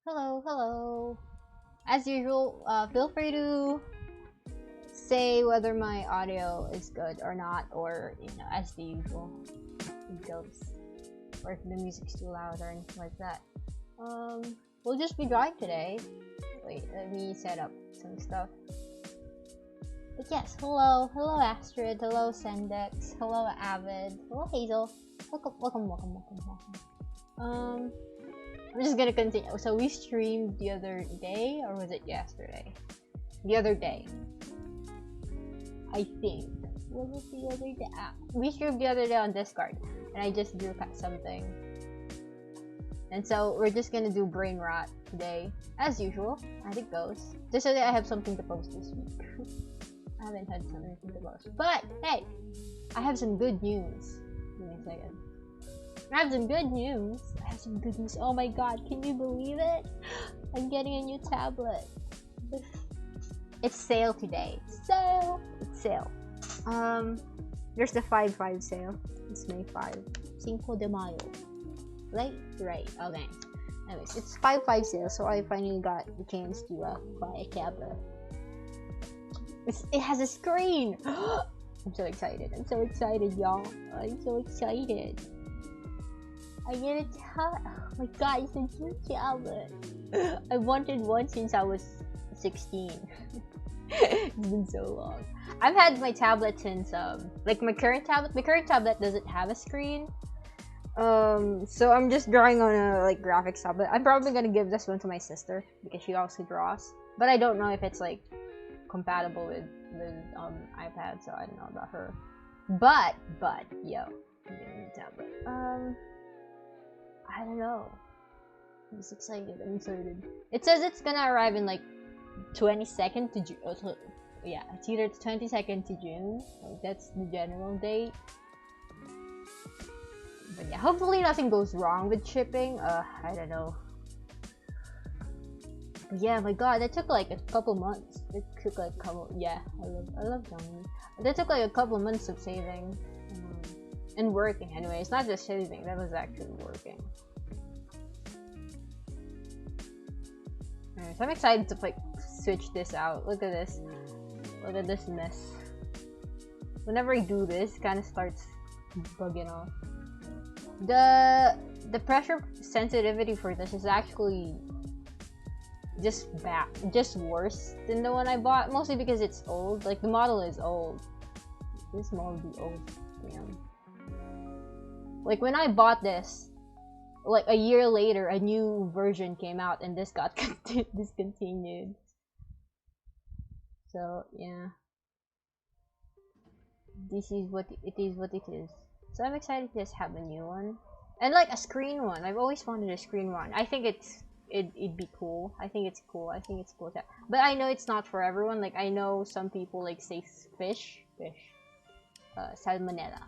Hello, hello. As usual, feel free to say whether my audio is good or not, or as the usual, it goes, or if the music's too loud or anything like that. We'll just be drawing today. Wait, let me set up some stuff. But yes, hello Astrid, hello Sendex, hello Avid, hello Hazel. Welcome. I'm just gonna continue. So we streamed the other day, or was it yesterday? The other day, I think. Was it the other day? We streamed the other day on Discord, and I just drew something. And so we're just gonna do brain rot today, as usual, as it goes. Just so that I have something to post this week. I haven't had something to post, but hey, I have some good news. Give me a second. I have some good news. Oh my god, can you believe it? I'm getting a new tablet. It's sale today. It's sale. There's the 5/5 sale. It's May 5. Cinco de Mayo. Right? Okay. Anyways, it's 5/5 sale, so I finally got the chance to buy a tablet. It has a screen! I'm so excited, y'all. I'm so excited. I get a tablet. Oh my god, it's a new tablet. I wanted one since I was 16. It's been so long. I've had my tablet since like my current tablet. My current tablet doesn't have a screen. So I'm just drawing on a like graphics tablet. I'm probably gonna give this one to my sister because she also draws. But I don't know if it's like compatible with iPad, so I don't know about her. But yo, I'm getting a tablet. I don't know. I'm just excited. It says it's gonna arrive in like 22nd to June. Yeah, it's either 22nd to June. Like, that's the general date. But yeah, hopefully nothing goes wrong with shipping. I don't know. But yeah, my god, that took like a couple months. Yeah, I love drawing. That took like a couple months of saving. And working anyway. It's not just saving, that was actually working. Anyways, I'm excited to like switch this out. Look at this. Look at this mess. Whenever I do this, it kind of starts bugging off. The pressure sensitivity for this is actually just worse than the one I bought. Mostly because it's old. Like the model is old. This model be old. Damn. Like when I bought this, like a year later, a new version came out and this got discontinued. So yeah, this is what it is. So I'm excited to just have a new one and like a screen one. I've always wanted a screen one. I think it'd be cool. I think it's cool. But I know it's not for everyone. Like I know some people like say fish, salmonella.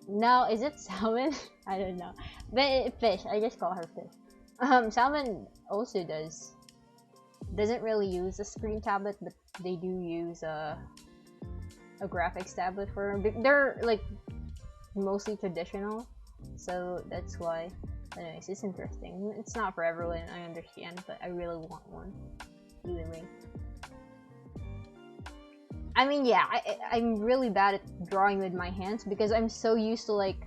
No, is it salmon? I don't know. But fish, I just call her fish. Salmon also doesn't really use a screen tablet, but they do use a graphics tablet for them. They're like mostly traditional, so that's why. Anyways, it's interesting. It's not for everyone, I understand, but I really want one. Either way. I mean, yeah, I'm really bad at drawing with my hands because I'm so used to like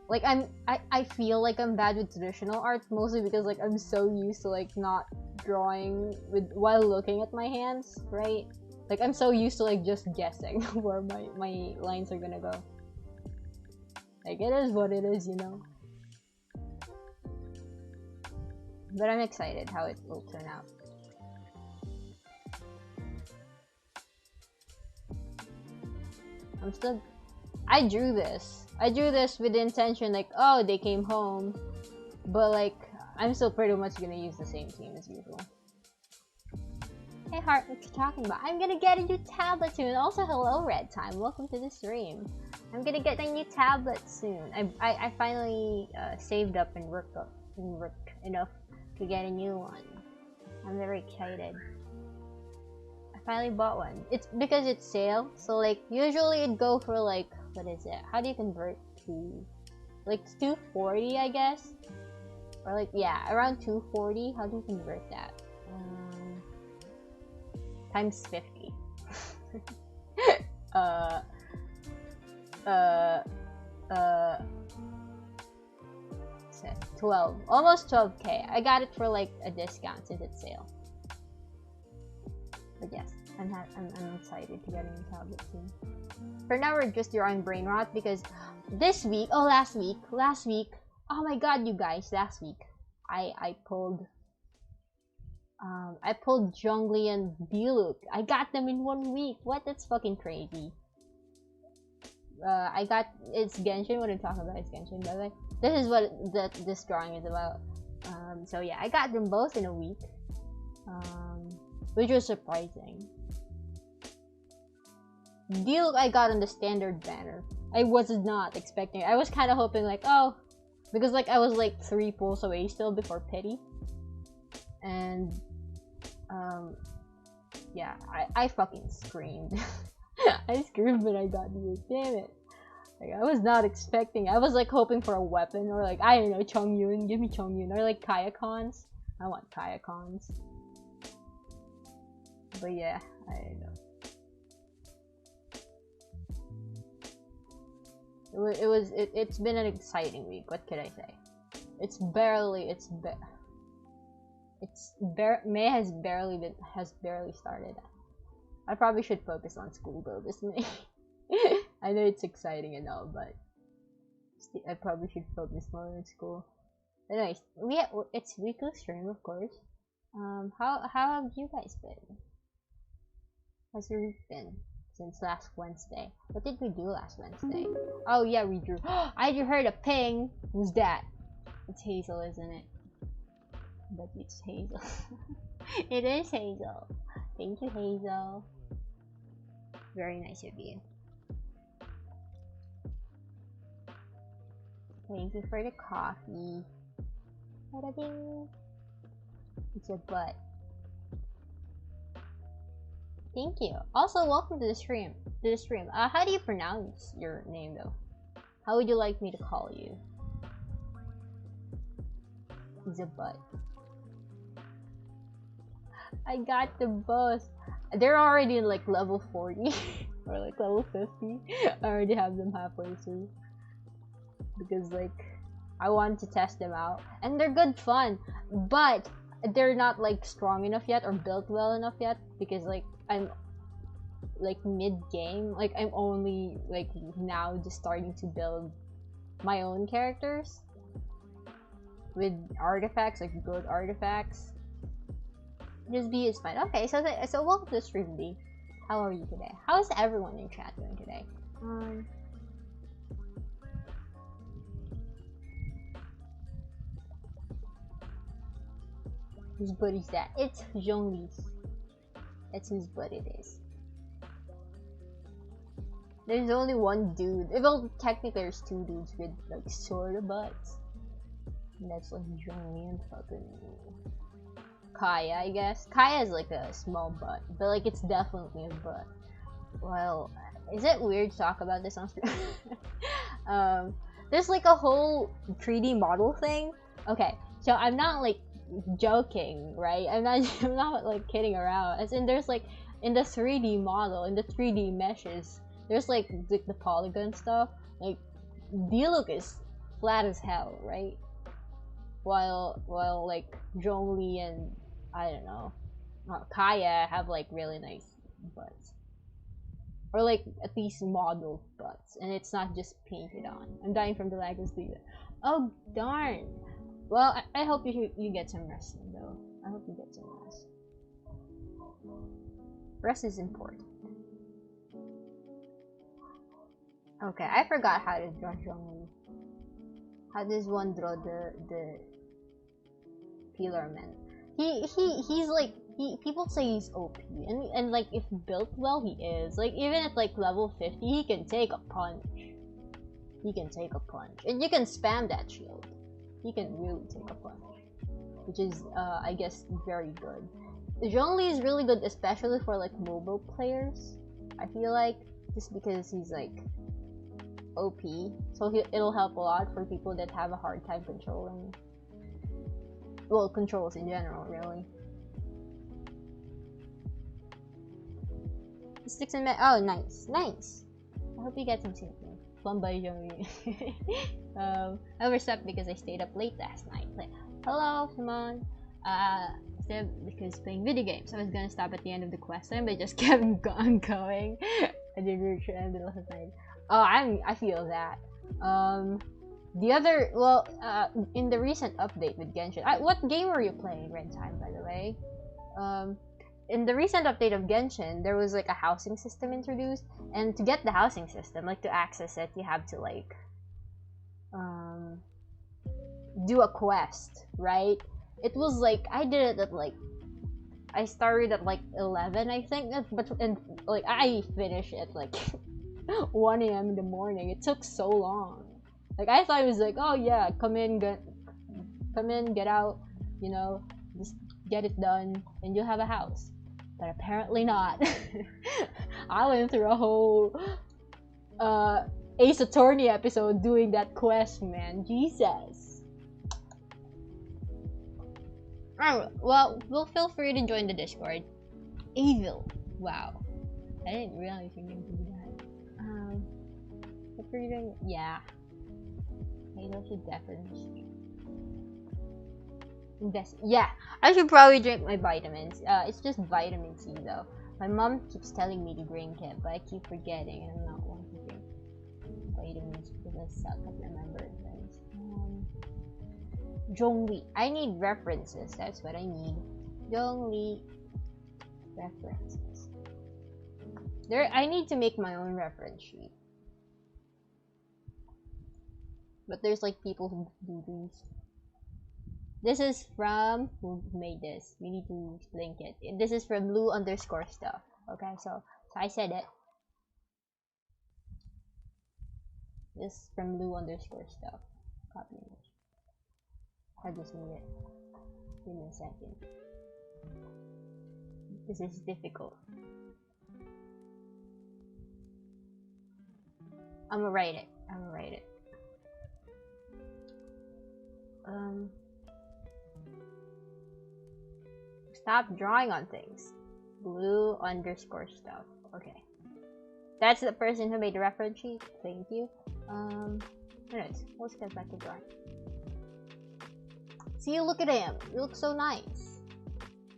I feel like I'm bad with traditional art mostly because like I'm so used to like not drawing while looking at my hands, right? Like I'm so used to like just guessing where my lines are gonna go. Like it is what it is, you know. But I'm excited how it will turn out. I drew this with the intention like, oh, they came home, but like I'm still pretty much gonna use the same team as usual. Hey Heart, what you talking about? I'm gonna get a new tablet soon. Also, hello Red Time, welcome to the stream. I'm gonna get a new tablet soon. I finally saved up and worked enough to get a new one. I'm very excited. Finally bought one. It's because it's sale, so like usually it'd go for like, what is it? How do you convert to like 240, I guess, or like yeah, around 240. How do you convert that? Times 50. 12, almost 12k. I got it for like a discount since it's sale. But yes, I'm excited to get a new tablet soon. For now, we're just drawing brain rot because this week, last week, oh my god, you guys, last week, I pulled Zhongli and Diluc. I got them in 1 week. What? That's fucking crazy. It's Genshin. What I'm talking about is Genshin, by the way. This is what this drawing is about. So yeah, I got them both in a week, which was surprising. Diluc I got on the standard banner. I was not expecting it. I was kind of hoping like, oh, because like I was like 3 pulls away still before pity, and yeah, I fucking screamed. I screamed when I got Diluc. Damn it. Like, I was not expecting. I was like hoping for a weapon or like, I don't know, Chongyun. Give me Chongyun. Or like Kayakons. I want Kayakons. But yeah, I don't know. It's been an exciting week. What could I say? May has barely started. I probably should focus on school though this May. I know it's exciting and all, but I probably should focus more on school. Anyways, it's weekly stream, of course. How have you guys been? How's your week been since last Wednesday? What did we do last Wednesday? Oh yeah, we drew. I just heard a ping. Who's that? It's Hazel, isn't it? But it's Hazel. It is Hazel. Thank you, Hazel. Very nice of you. Thank you for the coffee. Bada-ding. It's a butt. Thank you. Also, welcome to the stream. How do you pronounce your name though? How would you like me to call you? It's a butt. I got the boss. They're already in like level 40 or like level 50. I already have them halfway through. Because like I wanted to test them out and they're good fun, but they're not like strong enough yet or built well enough yet because like I'm like mid-game, like I'm only like now just starting to build my own characters with artifacts, like good artifacts. Just B is fine. Okay, so welcome to the stream, B. How are you today? How is everyone in chat doing today? Whose butt is that? It's Zhongli's. That's whose butt it is. There's only one dude. Well, technically there's 2 dudes with like sort of butts. And that's like Zhongli and fucking Kaya, I guess. Kaya is like a small butt, but like it's definitely a butt. Well, is it weird to talk about this on stream? There's like a whole 3D model thing. Okay, so I'm not like joking, right? I'm not like kidding around. As in, there's like in the 3D model, in the 3D meshes, there's like the polygon stuff. Like Diluc is flat as hell, right? While like Zhongli and I don't know, Kaya have like really nice butts, or like at least modeled butts, and it's not just painted on. I'm dying from the lag of sleep. Oh darn. Well, I hope you get some rest though. I hope you get some rest. Rest is important. Okay, I forgot how to draw Zhongli. How does one draw the Pillar Man? He's like people say he's OP, and like if built well he is. Like even at like level 50 he can take a punch. He can take a punch. And you can spam that shield. He can really take a punch. Which is I guess very good. Zhongli is really good especially for like mobile players. I feel like just because he's like OP, so it'll help a lot for people that have a hard time controlling. Well, controls in general, really. Sticks and oh, nice, nice. I hope you get some sleep. Plum by Joey. I overslept because I stayed up late last night. Like, hello, Simon. Instead because playing video games. I was gonna stop at the end of the quest line, but I just kept on going. I didn't reach the end last night. Oh, I feel that. The other, well, in the recent update with Genshin, what game were you playing, Rentime, by the way? In the recent update of Genshin, there was like a housing system introduced, and to get the housing system, like to access it, you have to like do a quest, right? It was like I did it at like I started at like 11, I think, but and like I finished at like 1 a.m. in the morning. It took so long. Like I thought it was like, oh yeah, come in, get out, you know, just get it done, and you'll have a house. But apparently not. I went through a whole Ace Attorney episode doing that quest, man. Jesus. Alright, well, feel free to join the Discord. Evil. Wow. I didn't realize you can do that. What were you doing? Yeah. Maybe I should definitely invest. Yeah, I should probably drink my vitamins. It's just vitamin C though. My mom keeps telling me to drink it, but I keep forgetting, and I'm not one to drink vitamins because I suck at remembering things. Zhongli. I need references. That's what I need. Zhongli references. I need to make my own reference sheet. But there's like people who do these. This is from who made this. We need to link it. This is from Lou_stuff. Okay, so I said it. This is from Lou_stuff. Copy image. I just need it. Give me a second. This is difficult. I'm gonna write it. Stop drawing on things. Blue_stuff. Okay. That's the person who made the reference sheet. Thank you. Anyways, let's get back to drawing. See, look at him. You look so nice.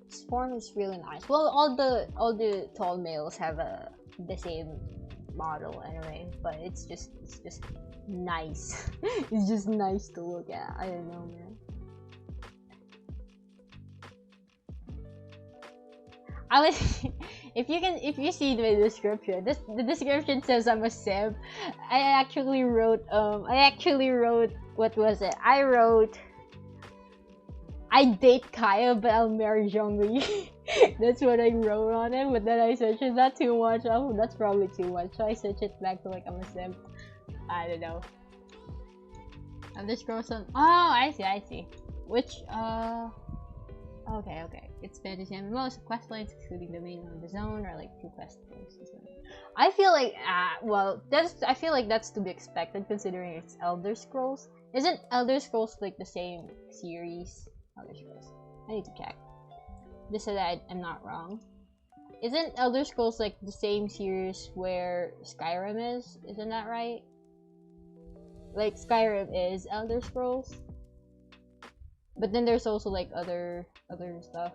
His form is really nice. Well, all the tall males have the same model anyway, but it's just nice. It's just nice to look at. I don't know, man. if you see the description, the description says I'm a simp. I actually wrote what was it? I wrote I date Kaya but I'll marry Zhongli. That's what I wrote on it, but then I searched, is that too much? Oh, that's probably too much. So I searched it back to like I'm a simp. I don't know. I'm just scroll some. Oh, I see. Which okay. It's fantasy MMOs, quest lines excluding the main one of the zone, or like 2 quest lines. I feel like I feel like that's to be expected considering it's Elder Scrolls. Isn't Elder Scrolls like the same series? Elder Scrolls. I need to check. Just so that I'm not wrong. Isn't Elder Scrolls like the same series where Skyrim is? Isn't that right? Like Skyrim is Elder Scrolls. But then there's also like other stuff.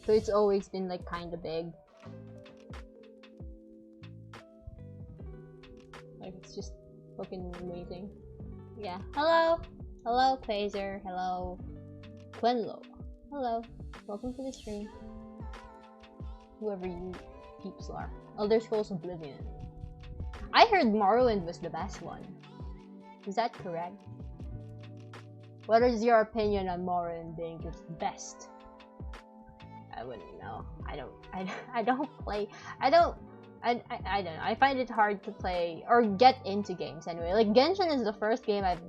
So it's always been like kind of big. Like it's just fucking amazing. Yeah. Hello, Quasar. Hello, Quenlo. Hello. Welcome to the stream. Whoever you peeps are. Elder Scrolls Oblivion. I heard Morrowind was the best one. Is that correct? What is your opinion on Morrowind being the best? I wouldn't know. I don't play. I don't know. I find it hard to play or get into games anyway. Like Genshin is the first game I've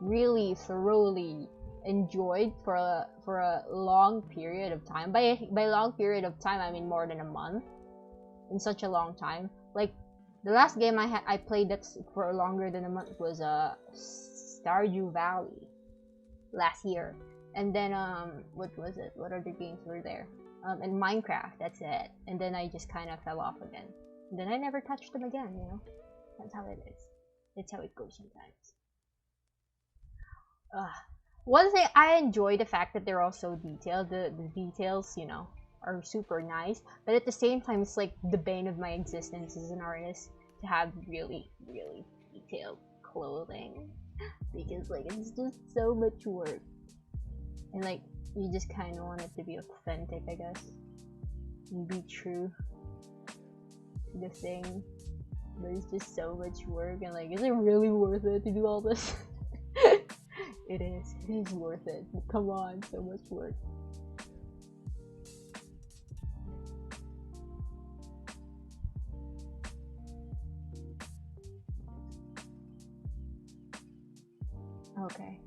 really thoroughly enjoyed for a long period of time. By long period of time, I mean more than a month. in such a long time. Like the last game I played that's for longer than a month was Stardew Valley last year. And then what was it? What other games were there? And Minecraft, that's it. And then I just kind of fell off again. And then I never touched them again, you know? That's how it is. That's how it goes sometimes. One thing, I enjoy the fact that they're all so detailed. The details, you know, are super nice. But at the same time, it's like the bane of my existence as an artist to have really, really detailed clothing. Because, like, it's just so much work. And, like, you just kind of want it to be authentic, I guess. And be true to the thing. But it's just so much work. And, like, is it really worth it to do all this? It is worth it. Come on, so much work. Okay.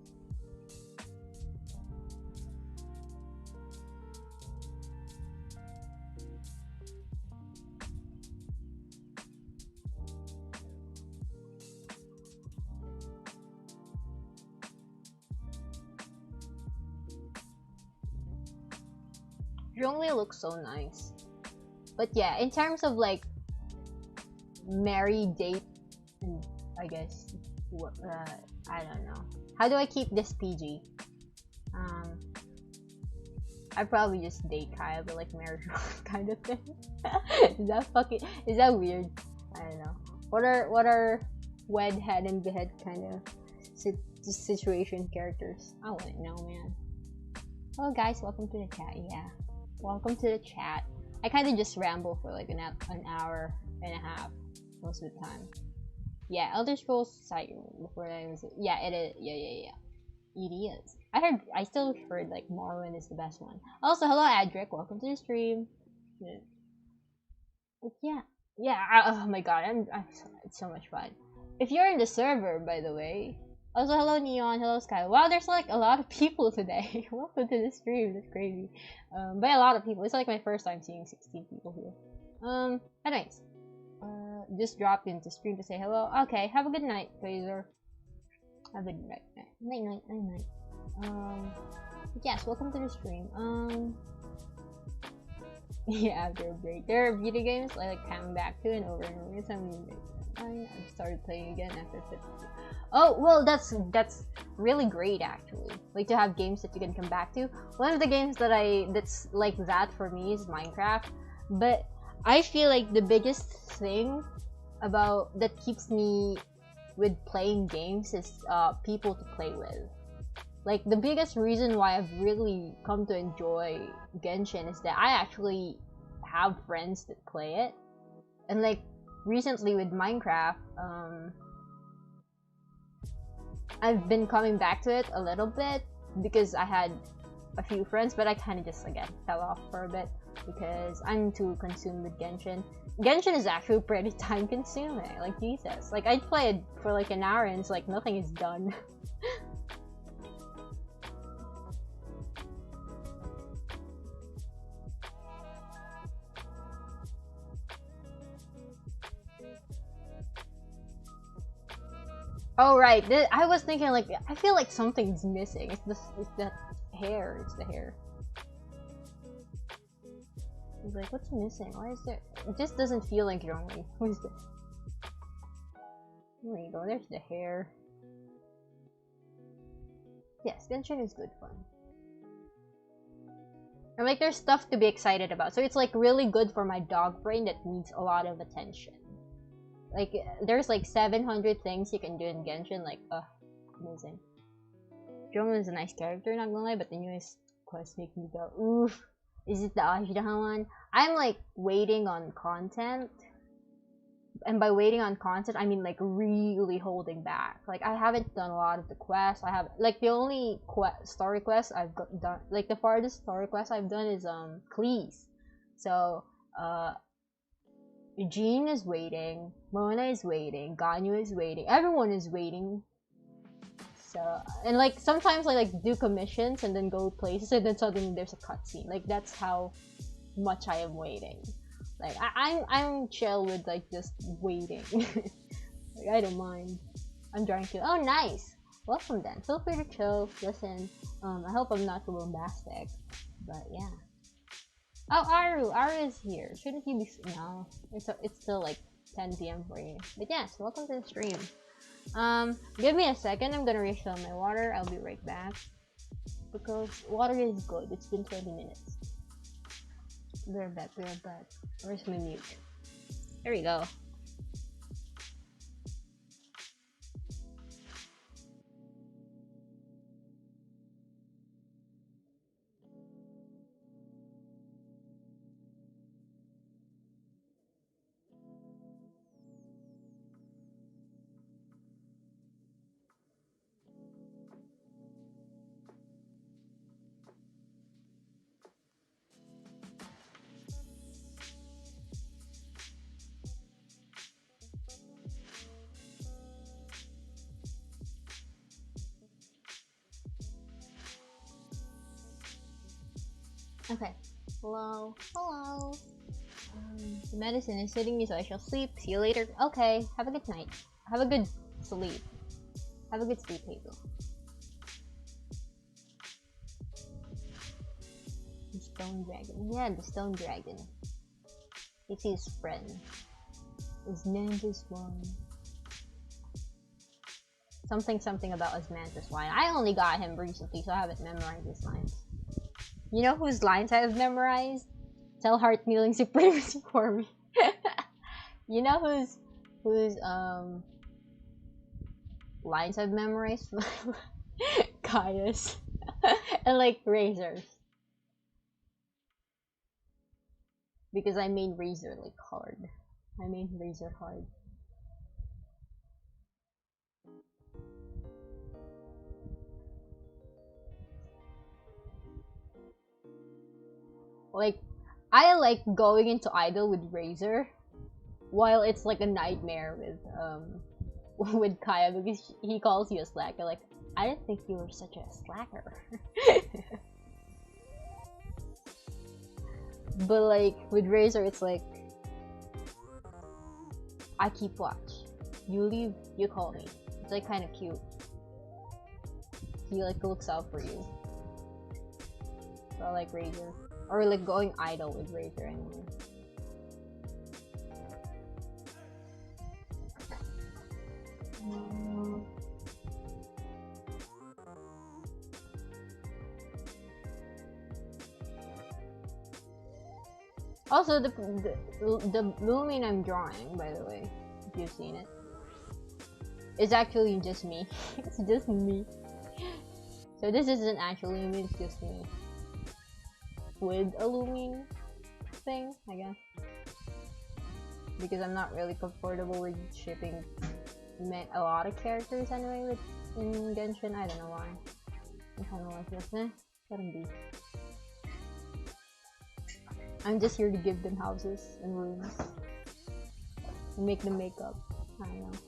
Zhongli looks so nice. But yeah, in terms of like marry, date, and I guess I don't know. How do I keep this PG? I probably just date Kaya, but like marry kind of thing. Is that weird? I don't know. What are wed head and behead kind of situation characters? I wouldn't know, man. Hello guys, welcome to the chat. Yeah. Welcome to the chat. I kind of just ramble for like an hour and a half most of the time. Yeah, Elder Scrolls Skyrim before that was yeah, it is. Yeah. It is. I still heard like Morrowind is the best one. Also, hello Adric, welcome to the stream. Yeah. But yeah. Oh my god, it's so much fun. If you're in the server, by the way. Also, hello Neon, hello Sky. Wow, there's like a lot of people today. Welcome to the stream. That's crazy. By a lot of people. It's like my first time seeing 16 people here. Anyways, just dropped into stream to say hello. Okay, have a good night, Blazer. Have a good night. Night. Yes, welcome to the stream. Yeah, after a break. There are video games I like coming back to and over. I started playing again after 50. Oh, well, that's really great actually. Like to have games that you can come back to. One of the games that's like that for me is Minecraft. But I feel like the biggest thing about that keeps me with playing games is people to play with. Like the biggest reason why I've really come to enjoy Genshin is that I actually have friends that play it. And like recently with Minecraft, I've been coming back to it a little bit because I had a few friends, but I kind of just again fell off for a bit because I'm too consumed with Genshin. Genshin is actually pretty time consuming, like Jesus. Like I'd play it for like an hour and it's like nothing is done. Oh right, I was thinking like I feel like something's missing. It's the hair. It's the hair. I was like, what's missing? Why is there? It just doesn't feel like Zhongli. What is this? There you go. There's the hair. Yes, Genshin is good fun. And like, there's stuff to be excited about. So it's like really good for my dog brain that needs a lot of attention. Like, there's like 700 things you can do in Genshin, like, amazing. Zhongli is a nice character, not gonna lie, but the newest quests make me go, oof, is it the Ashitahan one? I'm like waiting on content, and by waiting on content, I mean like really holding back. Like, I haven't done a lot of the quests. I have, like, the only story quest I've done, like the farthest story quest I've done is, Cleese. So, Eugene is waiting, Mona is waiting, Ganyu is waiting, everyone is waiting. So, and like sometimes I like do commissions and then go places and then suddenly there's a cutscene. Like that's how much I am waiting. Like I'm chill with like just waiting. Like I don't mind. I'm trying to. Oh, nice. Welcome then. Feel free to chill, listen. I hope I'm not too bombastic, but yeah. Oh, Aru is here. Shouldn't you be? No, it's still like 10 p.m. for you. But yes, welcome to the stream. Give me a second. I'm gonna refill my water. I'll be right back because water is good. It's been 20 minutes. We're back. Where's my mute? There we go. Okay. Hello. The medicine is hitting me, so I shall sleep. See you later. Okay. Have a good night. Have a good sleep. Have a good sleep, Hazel. The stone dragon. Yeah, the stone dragon. It's his friend. His Mantis one. Something about his Mantis wine. I only got him recently, so I haven't memorized his lines. You know whose lines I have memorized? Tell heart kneeling supremacy for me. You know whose lines I've memorized? Caius. And like Razors. Because I made Razor like hard. I made Razor hard. Like, I like going into Idol with Razor, while it's like a nightmare with Kaya because he calls you a slacker. Like, I didn't think you were such a slacker. But like with Razor, it's like I keep watch. You leave, you call me. It's like kind of cute. He like looks out for you. So I like Razor. Or like going idle with Razor anyway. Also, the Lumin I'm drawing, by the way, if you've seen it, is actually just me. It's just me. So this isn't actually Lumin, it's just me. With a Lumin thing, I guess. Because I'm not really comfortable with shipping a lot of characters anyway in Genshin. I don't know why. I'm kind of like this, let them be. I'm just here to give them houses and rooms and make them makeup. I don't know.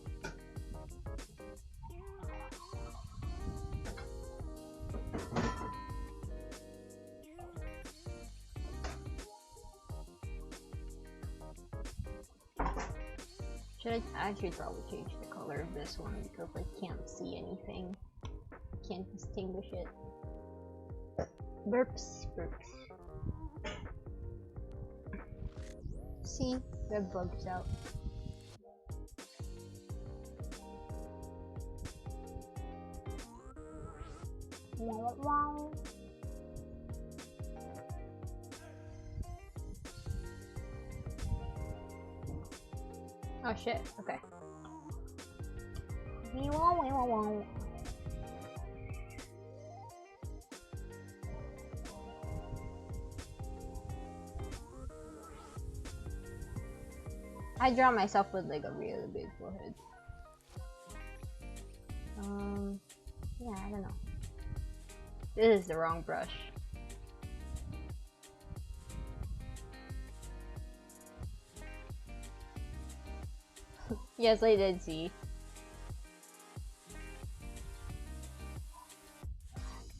I should probably change the color of this one because I can't see anything. Can't distinguish it. Burps. See, there are bugs out. Oh shit, okay. I draw myself with like a really big forehead. Yeah, I don't know. This is the wrong brush. Yes, I did see.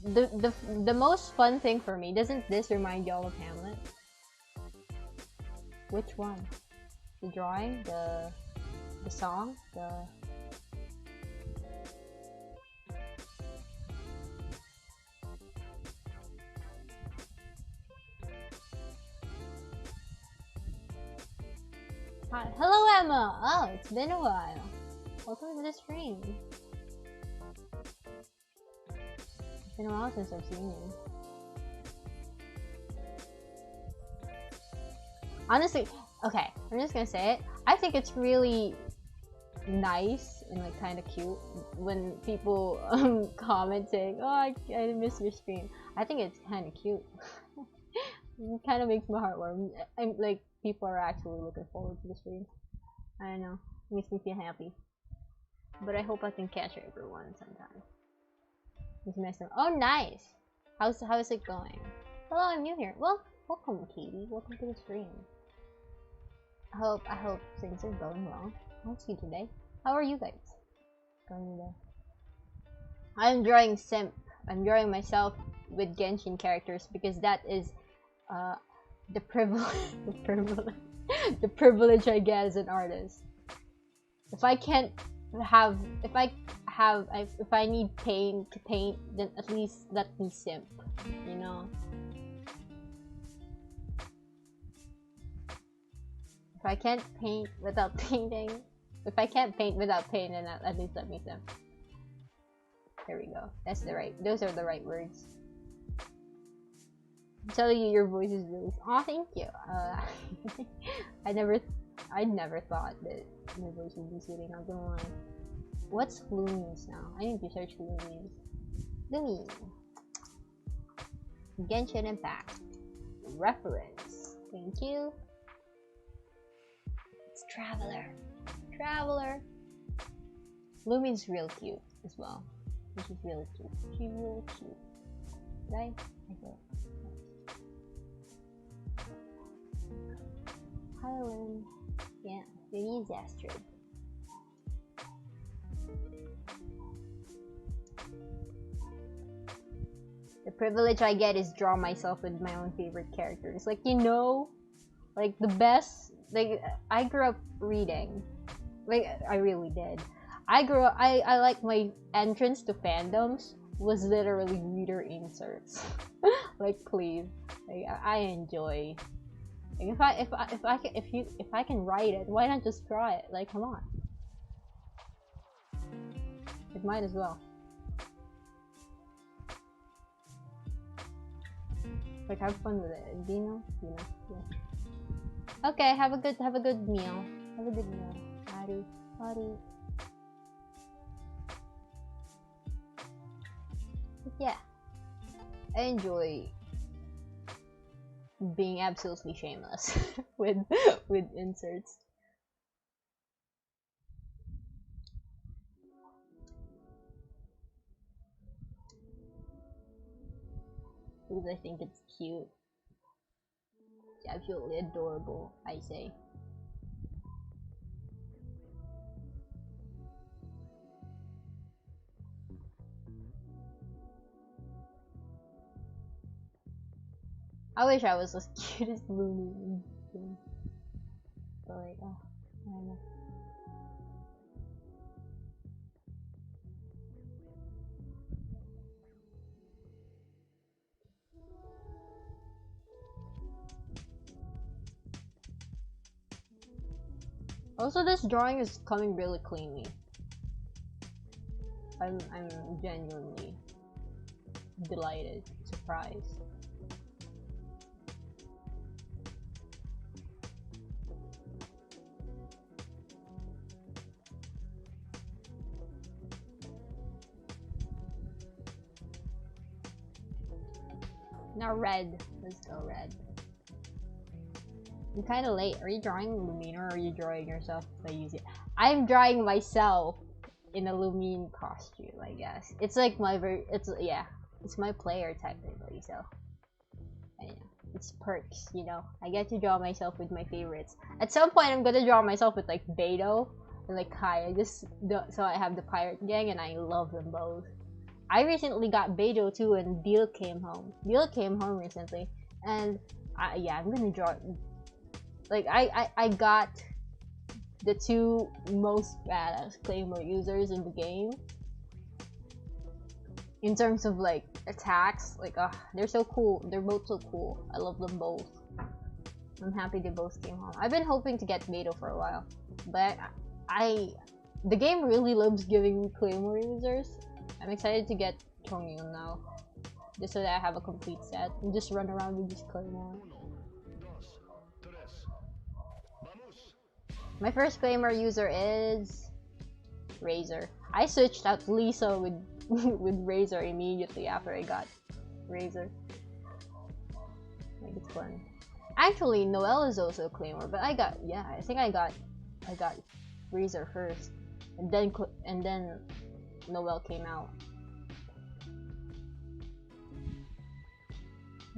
The most fun thing for me, doesn't this remind y'all of Hamlet? Which one? The drawing? The song? Hi. Hello, Emma! Oh, it's been a while. Welcome to the stream. It's been a while since I've seen you. Honestly, okay, I'm just gonna say it. I think it's really nice and like kind of cute when people comment saying, "Oh, I miss your stream." I think it's kind of cute. It kind of makes my heart warm. I'm like, people are actually looking forward to the stream. I don't know, it makes me feel happy. But I hope I can catch everyone sometime. Just miss them. Oh, nice. How's it going? Hello, I'm new here. Well, welcome, Katie. Welcome to the stream. I hope things are going well. How's you today? How are you guys going today? I'm drawing simp. I'm drawing myself with Genshin characters because that is the privilege the privilege I get as an artist. If I need paint to paint, then at least let me simp, you know? If I can't paint without painting, if I can't paint without paint, then at least let me simp. There we go. Those are the right words. I'm telling you, your voice is really. Oh, thank you. I never thought that my voice would be soothing. Not gonna lie. What's Loomies now? I need to search Loomies. Loomies. Genshin Impact. Reference. Thank you. It's Traveler. Lumi's real cute as well. She's really cute. She's really cute. Right? Okay. Highland. Yeah, it is Astrid. The privilege I get is draw myself with my own favorite characters. Like, you know, like the best. Like, I grew up reading. Like, I really did. I like my entrance to fandoms was literally reader inserts. Like, please. Like, I enjoy. Like, if I can write it, why not just draw it? Like, come on. It might as well. Like, have fun with it. You know? Yeah. Okay, have a good meal. Have a good meal. Aru. But yeah, I enjoy being absolutely shameless with inserts. Because I think it's cute. It's absolutely adorable, I say. I wish I was as cute as Lumi. But like, oh, I don't know. Also, this drawing is coming really cleanly. I'm genuinely delighted, surprised. Now red. Let's go red. I'm kind of late. Are you drawing Lumina or are you drawing yourself by using it? I'm drawing myself in a Lumine costume, I guess. It's like my it's my player technically, so I know. It's perks, you know. I get to draw myself with my favorites. At some point I'm gonna draw myself with like Beidou and like Kai. So I have the pirate gang and I love them both. I recently got Beidou too and Deal came home. Deal came home recently and yeah, I'm gonna draw Like I got the two most badass Claymore users in the game. In terms of like attacks, like they're so cool. They're both so cool. I love them both. I'm happy they both came home. I've been hoping to get Beto for a while, but the game really loves giving me Claymore users. I'm excited to get Chongyun now, just so that I have a complete set and just run around with this Claymore. My first Claymore user is Razor. I switched out Lisa with with Razor immediately after I got Razor. Like, it's fun. Actually, Noelle is also a Claymore, but I think I got Razor first, and then Noelle came out.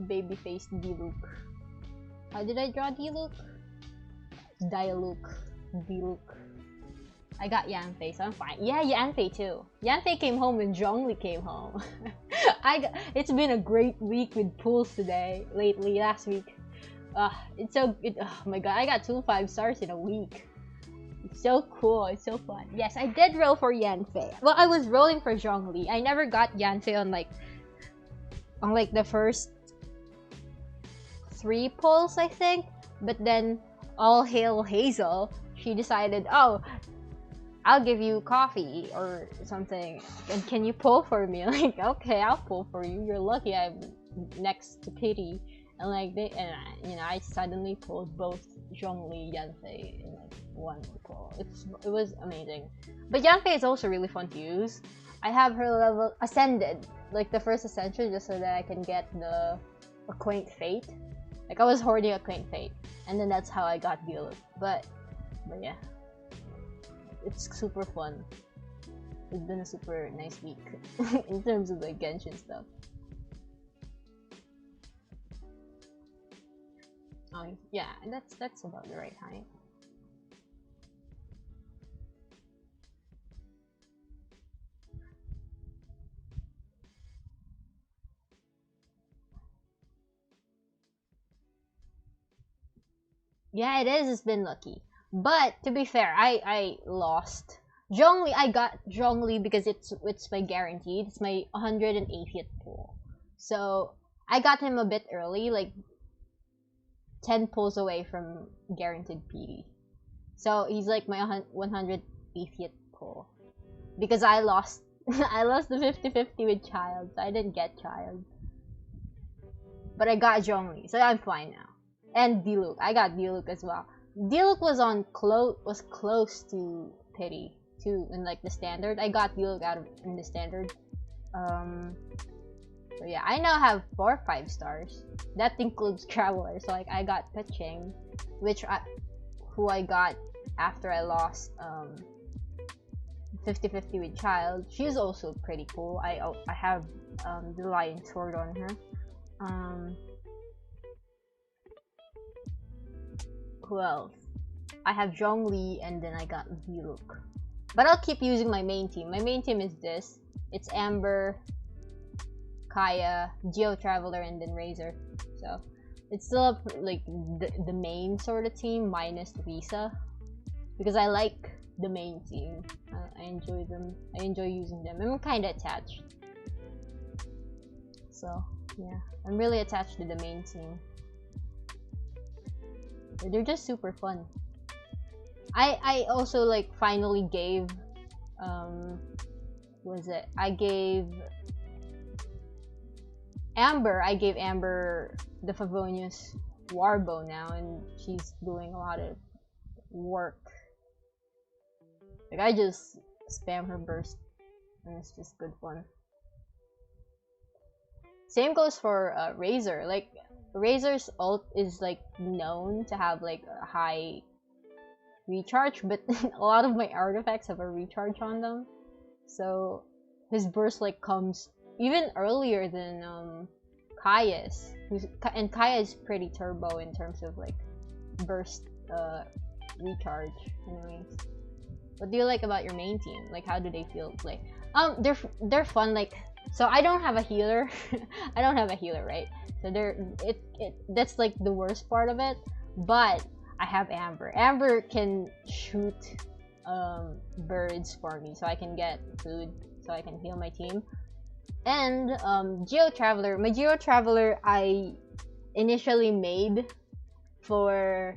Babyface Diluc. How did I draw Diluc? Diluc. Diluc. I got Yanfei, so I'm fine. Yeah, Yanfei too. Yanfei came home when Zhongli came home. It's been a great week with pools today. Last week. Oh my god, I got 2 5-stars in a week. It's so cool, it's so fun. Yes, I did roll for Yanfei. Well, I was rolling for Zhongli. I never got Yanfei on like the first 3 pulls, I think. But then, all hail Hazel, she decided, oh, I'll give you coffee or something, and can you pull for me? Like, okay, I'll pull for you. You're lucky I'm next to Pity. And like I suddenly pulled both Zhongli, Yanfei in like one pull. It was amazing. But Yanfei is also really fun to use. I have her level ascended, like the first ascension, just so that I can get the Acquaint Fate. Like, I was hoarding Acquaint Fate, and then that's how I got Diluc. But yeah, it's super fun. It's been a super nice week in terms of like Genshin stuff. Oh yeah, that's about the right height. Yeah, it is. It's been lucky. But to be fair, I lost. Zhongli, I got Zhongli because it's my guaranteed. It's my 180th pull. So I got him a bit early, like 10 pulls away from guaranteed PD. So he's like my 180th pull. Because I lost I lost the 50-50 with Child, so I didn't get Child. But I got Zhongli, so I'm fine now. And Diluc. I got Diluc as well. Diluc was close to Pity too in like the standard. I got Diluc in the standard. So yeah, I now have 4 5-stars. That includes Traveler. So like I got Pecheng, who I got after I lost 50-50 with Child. She's also pretty cool. I have the Lion Sword on her. Who else? I have Zhongli, and then I got Diluc. But I'll keep using my main team. My main team is this. It's Amber, Kaya, Geo Traveler, and then Razor. So it's still like the main sort of team minus Risa, because I like the main team. I enjoy them. I enjoy using them. I'm kind of attached. So yeah, I'm really attached to the main team. They're just super fun. I also like finally gave I gave Amber the Favonius Warbow now, and she's doing a lot of work. Like, I just spam her burst, and it's just good fun. Same goes for Razor. Like, Razor's ult is like known to have like a high recharge, but a lot of my artifacts have a recharge on them, so his burst like comes even earlier than Kaya's, and Kaya is pretty turbo in terms of like burst recharge. Anyways, what do you like about your main team? Like, how do they feel to play? They're fun. Like, so I don't have a healer. I don't have a healer, right? So that's like the worst part of it. But I have Amber. Amber can shoot birds for me, so I can get food, so I can heal my team. And Geo Traveler. My Geo Traveler I initially made for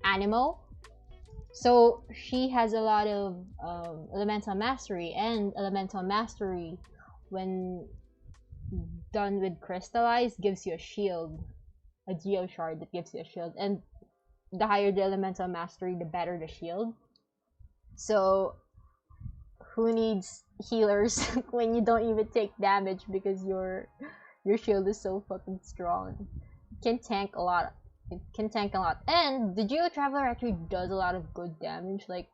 Animo. So she has a lot of elemental mastery, and elemental mastery, when done with crystallize, gives you a shield, a geo shard that gives you a shield, and the higher the elemental mastery, the better the shield. So who needs healers when you don't even take damage because your shield is so fucking strong? It can tank a lot. It can tank a lot. And the Geo Traveler actually does a lot of good damage. Like,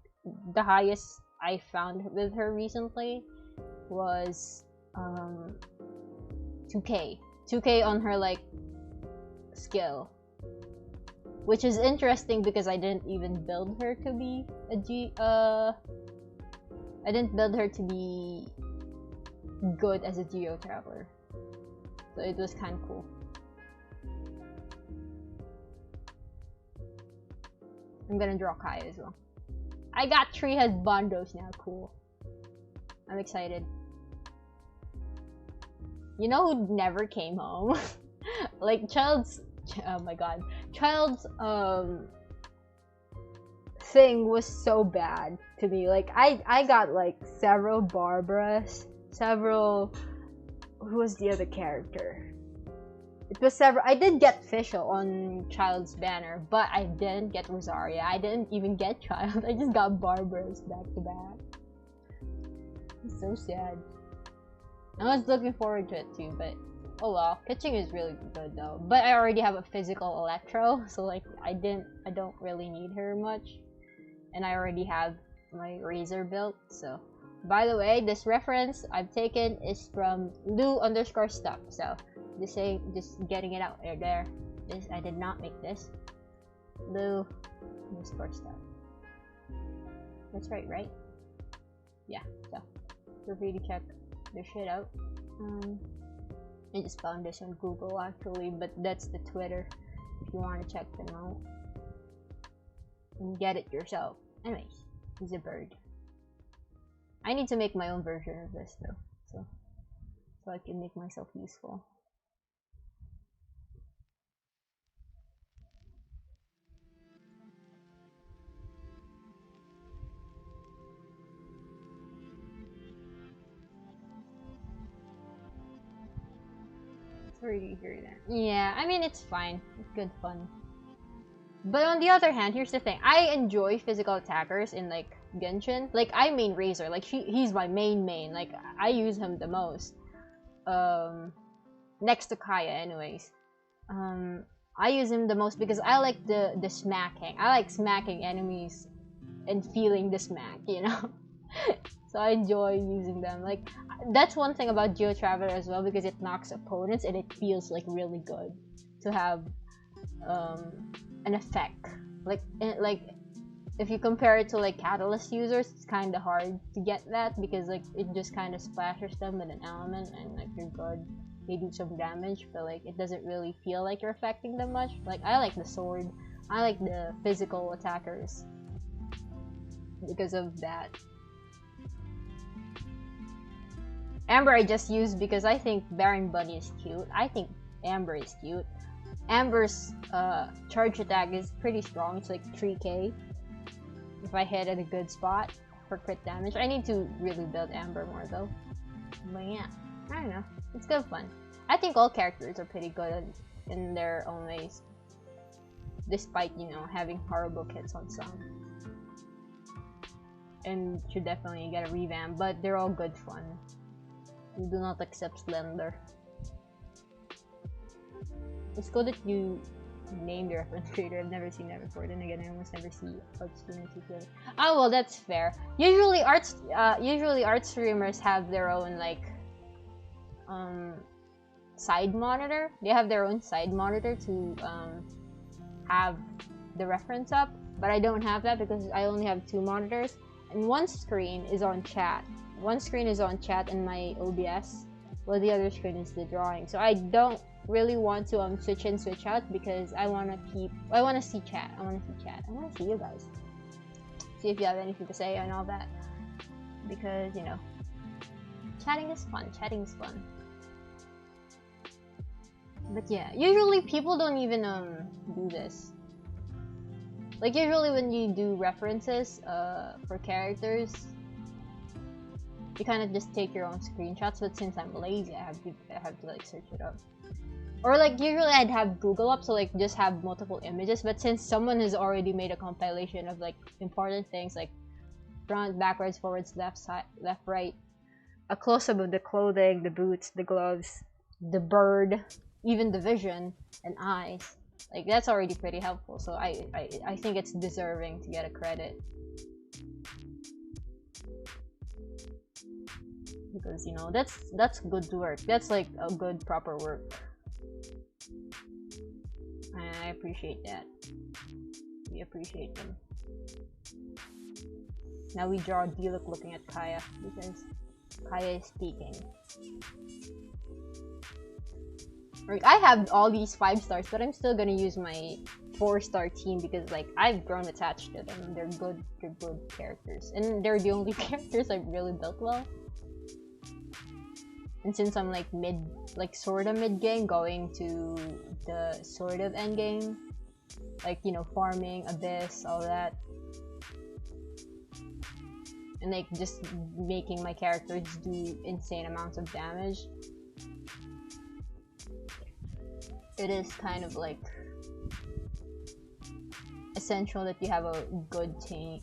the highest I found with her recently was 2k. 2k on her, like, skill. Which is interesting because I didn't even build her to be I didn't build her to be good as a Geo Traveler. So it was kind of cool. I'm gonna draw Kai as well. I got Tree has Bondos now, cool. I'm excited. You know who never came home? Like, Child's, oh my god. Child's, thing was so bad to me. Like, I got, like, several Barbaras, several, who was the other character? It was several. I did get Fischl on Child's banner, but I didn't get Rosaria. I didn't even get Child. I just got Barbaras back to back. It's so sad. I was looking forward to it too, but oh well. Pitching is really good though. But I already have a physical Electro, so like I don't really need her much, and I already have my Razor built. So, by the way, this reference I've taken is from Lou_stuff. So. Just getting it out there. This, I did not make this. Lou_stuff. That's right? Yeah, so feel free to check their shit out. I just found this on Google actually, but that's the Twitter if you want to check them out. And get it yourself. Anyways, he's a bird. I need to make my own version of this though, so I can make myself useful. Sorry to hear that. Yeah, I mean, it's fine. It's good fun. But on the other hand, here's the thing. I enjoy physical attackers in, like, Genshin. Like, I main Razor. Like, he's my main. Like, I use him the most. Next to Kaya, anyways. I use him the most because I like the smacking. I like smacking enemies and feeling the smack, you know? So I enjoy using them. Like, that's one thing about Geo Traveler as well, because it knocks opponents and it feels like really good to have an effect. Like if you compare it to like Catalyst users, it's kind of hard to get that because like it just kind of splashes them with an element and like you're good. They do some damage, but like it doesn't really feel like you're affecting them much. Like I like the sword. I like the physical attackers because of that. Amber I just used because I think Baron Bunny is cute. I think Amber is cute. Amber's charge attack is pretty strong. It's like 3k if I hit at a good spot for crit damage. I need to really build Amber more though. But yeah, I don't know. It's good fun. I think all characters are pretty good in their own ways, despite, you know, having horrible kits on some. And should definitely get a revamp, but they're all good fun. We do not accept Slender. It's good that you named your reference creator. I've never seen that before. Then again, I almost never see art streamers who play. Oh well, that's fair. Usually art streamers have their own like side monitor. They have their own side monitor to have the reference up, but I don't have that because I only have 2 monitors, and one screen is on chat. One screen is on chat and my OBS, while the other screen is the drawing. So I don't really want to switch in, switch out because I want to see chat. I want to see you guys. See if you have anything to say and all that. Because, you know, chatting is fun. But yeah, usually people don't even do this. Like usually when you do references for characters, you kind of just take your own screenshots. But since I'm lazy, I have to like search it up. Or like usually I'd have Google up, so like just have multiple images. But since someone has already made a compilation of like important things like front, backwards, forwards, left, side, left, right, a close-up of the clothing, the boots, the gloves, the bird, even the vision and eyes, like that's already pretty helpful. So I think it's deserving to get a credit because, you know, that's good work. That's like a good proper work. I appreciate that. We appreciate them. Now we draw D-Look looking at Kaya because Kaya is speaking. Like, I have all these 5 stars, but I'm still gonna use my 4-star team because like I've grown attached to them. They're good characters, and they're the only characters I've really built well. And since I'm like sorta mid game, going to the sort of end game, like, you know, farming, abyss, all that, and like just making my characters do insane amounts of damage, it is kind of like essential that you have a good team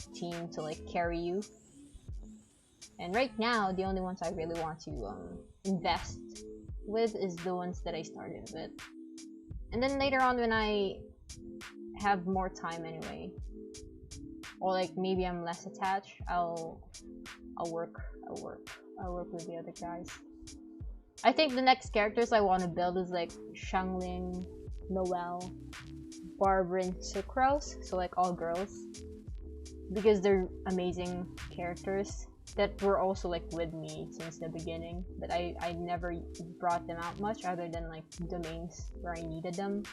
to like carry you. And right now, the only ones I really want to invest with is the ones that I started with. And then later on, when I have more time anyway, or like maybe I'm less attached, I'll work with the other guys. I think the next characters I want to build is like Shangling, Noelle, Barbara, and Sucrose, so like all girls, because they're amazing characters that were also like with me since the beginning, but I never brought them out much other than like domains where I needed them.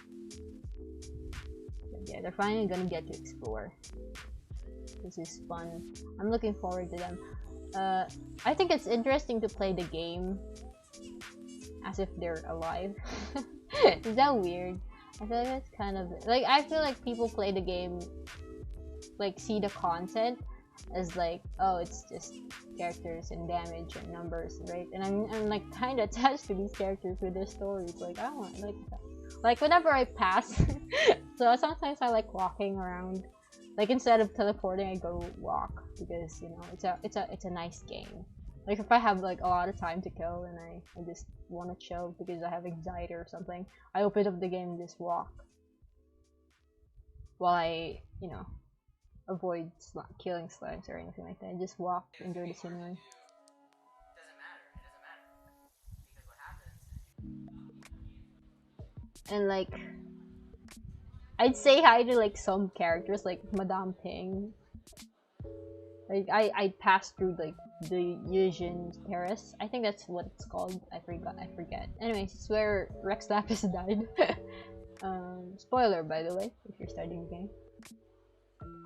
But yeah, they're finally gonna get to explore. This is fun. I'm looking forward to them. I think it's interesting to play the game as if they're alive. Is that weird? I feel like it's kind of like, I feel like people play the game, like see the content as like, oh, it's just characters and damage and numbers, right? And I'm like kind of attached to these characters with their stories. Like, I want like whenever I pass, so sometimes I like walking around. Like instead of teleporting, I go walk because, you know, it's a nice game. Like if I have like a lot of time to kill and I just want to chill because I have anxiety or something, I open up the game and just walk while I, you know, avoid killing slimes or anything like that. Just walk, enjoy the scenery. And like, I'd say hi to like some characters like Madame Ping. Like I passed through like the Yujin Terrace. I think that's what it's called. I forget. Anyways, it's where Rex Lapis died. Spoiler, by the way, if you're starting the game.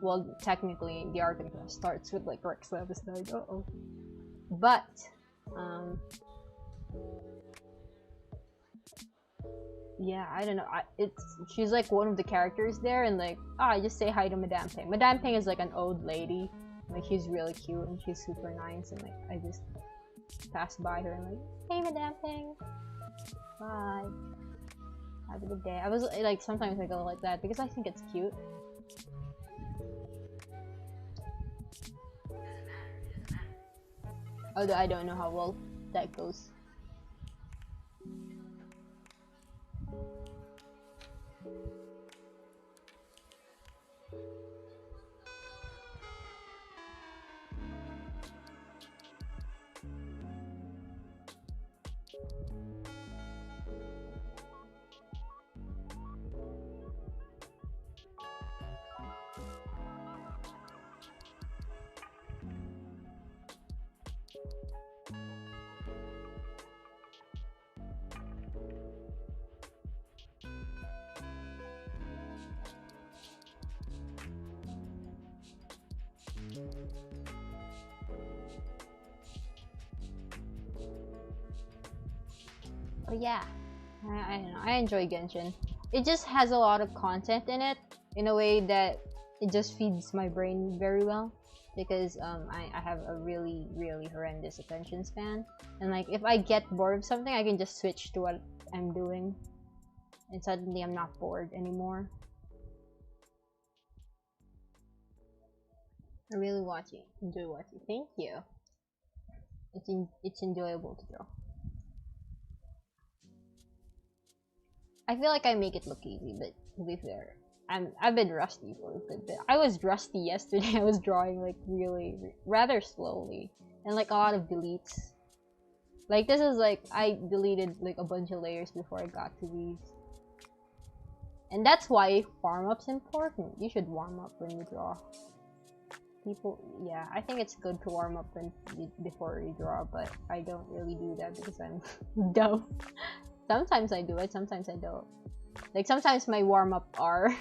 Well, technically, the arc starts with like Rex Lapis died. But yeah, I don't know. She's like one of the characters there, and like, I just say hi to Madame Ping. Madame Ping is like an old lady. Like, she's really cute and she's super nice, and like I just pass by her and like, hey Madame Ping, bye, have a good day. I was like, sometimes I go like that because I think it's cute. Although I don't know how well that goes. But yeah, I don't know. I enjoy Genshin. It just has a lot of content in it in a way that it just feeds my brain very well, because I have a really horrendous attention span, and like if I get bored of something, I can just switch to what I'm doing, and suddenly I'm not bored anymore. I really enjoy watching. Thank you. It's enjoyable to draw. I feel like I make it look easy, but to be fair, I've been rusty for a good bit. I was rusty yesterday. I was drawing like really rather slowly, and like a lot of deletes. Like this is like I deleted like a bunch of layers before I got to these, and that's why warm up's important. You should warm up when you draw. Yeah, I think it's good to warm up before you draw, but I don't really do that because I'm dumb. Sometimes I do it, sometimes I don't. Like sometimes my warm-ups are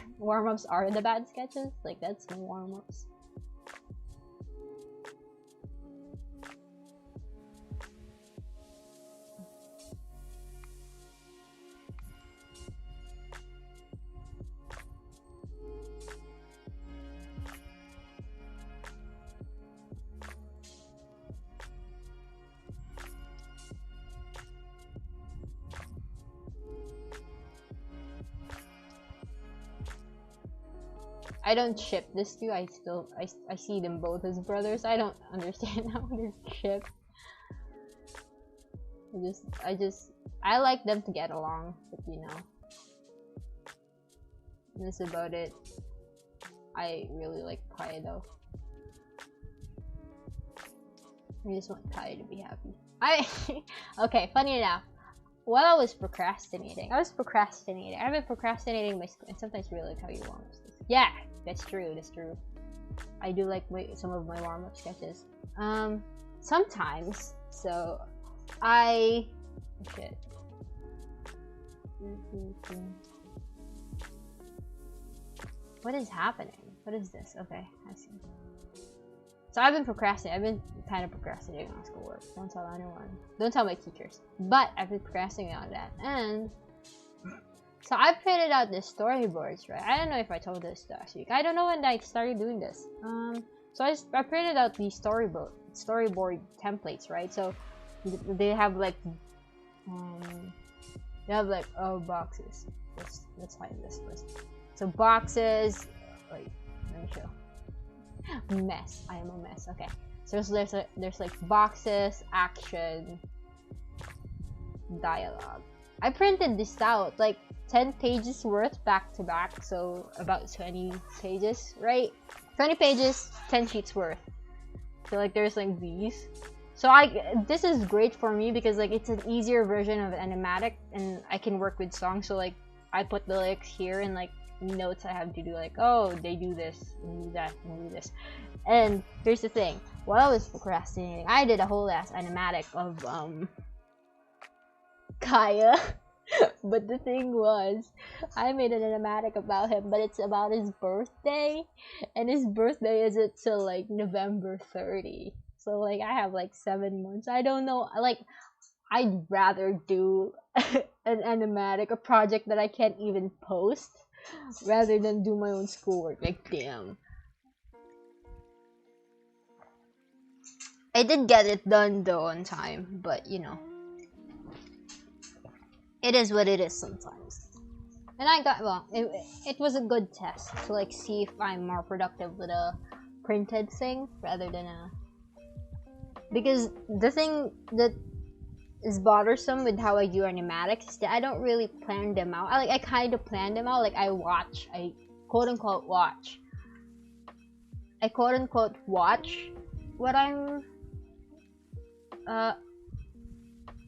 the bad sketches. Like that's my warm-ups. I don't ship this two. I see them both as brothers. I don't understand how they're shipped. I like them to get along, but you know, that's about it. I really like Kai though. I just want Kai to be happy. Okay, funny enough, while I was procrastinating, I've been procrastinating my school, and sometimes you really like how you warm up. Yeah, that's true. I do like some of my warm up sketches. Sometimes. So, shit. What is happening? What is this? Okay, I see. So I've been procrastinating. I've been kind of procrastinating on schoolwork. Don't tell anyone. Don't tell my teachers. But I've been procrastinating on that. And so I printed out the storyboards, right? I don't know if I told this last week. I don't know when I started doing this. So I printed out these storyboard templates, right? So they have like boxes. Let's find this first. So boxes. Wait, let me show. Mess. I am a mess. Okay. So there's like boxes, action, dialogue. I printed this out like 10 pages worth back to back, so about 20 pages, right? 20 pages, 10 sheets worth. So like there's like these. So this is great for me because like it's an easier version of animatic, and I can work with songs. So like I put the lyrics here and like notes I have to do, like, oh, they do this and do that and do this. And here's the thing, while I was procrastinating, I did a whole ass animatic of Kaya. But the thing was, I made an animatic about him, but it's about his birthday, and his birthday isn't till like November 30. So like I have like 7 months. I don't know, like I'd rather do an animatic, a project that I can't even post, rather than do my own schoolwork. Like damn. I did get it done though on time, but you know, it is what it is sometimes. And I got, well, it was a good test to like see if I'm more productive with a printed thing rather than a, because the thing that is bothersome with how I do animatics is that I don't really plan them out. I kind of plan them out. Like I quote unquote watch what I'm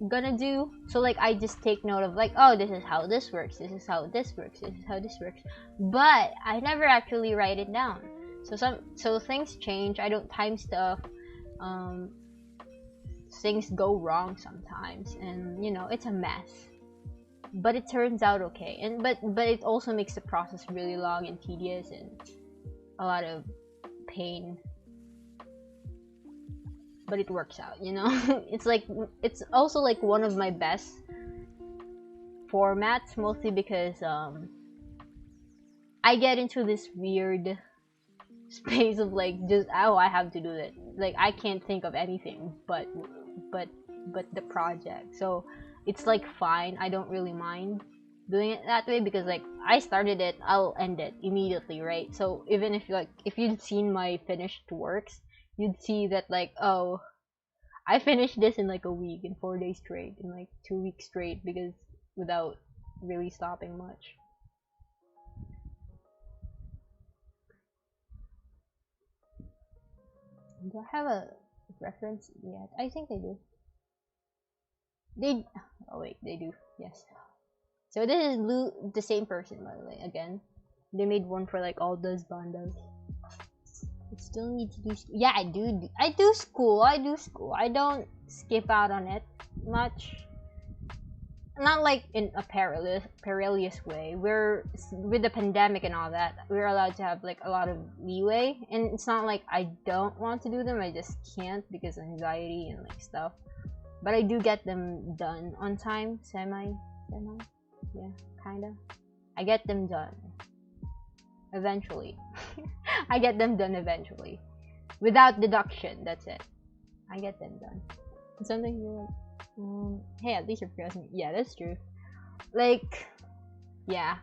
gonna do. So like I just take note of like, oh, this is how this works, this is how this works, this is how this works, but I never actually write it down. So things change. I don't time stuff. Things go wrong sometimes, and you know, it's a mess, but it turns out okay. And but it also makes the process really long and tedious and a lot of pain, but it works out, you know. It's also like one of my best formats, mostly because I get into this weird space of like just oh I have to do it. Like I can't think of anything but the project. So it's like fine. I don't really mind doing it that way because like I started it, I'll end it immediately, right? So even if like if you'd seen my finished works, you'd see that like oh I finished this in like a week, in 4 days straight, in like 2 weeks straight, because without really stopping much. Do I have a reference yet? I think they do. They oh wait, they do. Yes. So this is the same person, by the way. Again, they made one for like all those bandas. I still need to do. Yeah, I do. I do school. I do school. I don't skip out on it much. Not like in a perilous way. We're with the pandemic and all that. We're allowed to have like a lot of leeway, and it's not like I don't want to do them. I just can't because of anxiety and like stuff. But I do get them done on time, semi, yeah, kinda. I get them done eventually. I get them done eventually, without deduction. That's it. I get them done. Something you're like. Hey, at least you're present. Yeah, that's true. Like, yeah,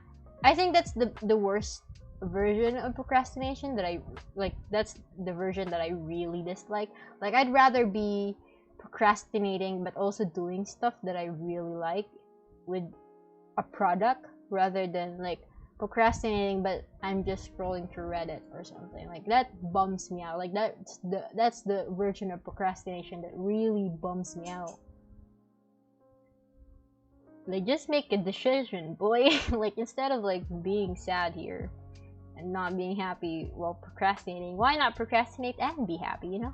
I think that's the worst version of procrastination that I like. That's the version that I really dislike. Like, I'd rather be procrastinating but also doing stuff that I really like with a product rather than like procrastinating but I'm just scrolling through Reddit or something. Like that bums me out. Like that's the version of procrastination that really bums me out. Like just make a decision, boy. Like instead of like being sad here and not being happy while procrastinating, why not procrastinate and be happy, you know?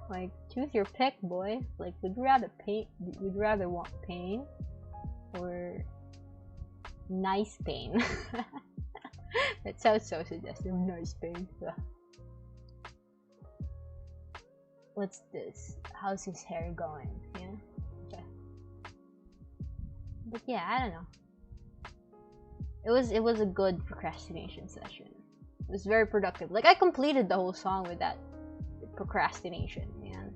Like choose your pick, boy. Like would you rather want pain or nice pain? That sounds so suggestive. Nice pain. What's this? How's his hair going? Yeah. Okay. But yeah, I don't know. It was a good procrastination session. It was very productive. Like I completed the whole song with that procrastination, man.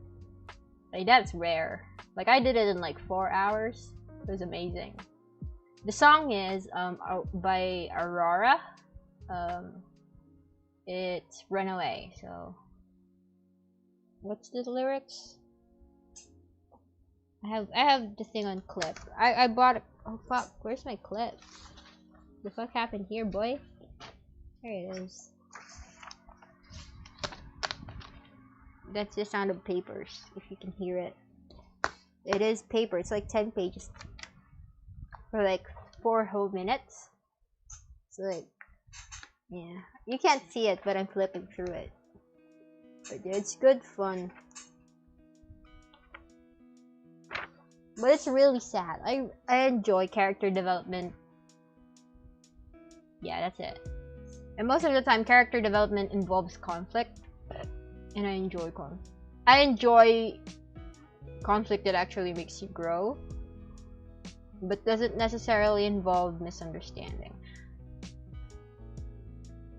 Like that's rare. Like I did it in like 4 hours. It was amazing. The song is by Aurora. It's Runaway. So what's the lyrics? I have the thing on clip. I bought it. Oh fuck, where's my clip? The fuck happened here, boy? There it is. That's the sound of papers, if you can hear it. It is paper. It's like 10 pages for like 4 whole minutes. So like, yeah, you can't see it, but I'm flipping through it. But yeah, it's good fun. But it's really sad. I enjoy character development. Yeah, that's it. And most of the time, character development involves conflict, and I enjoy conflict. I enjoy conflict that actually makes you grow, but doesn't necessarily involve misunderstanding.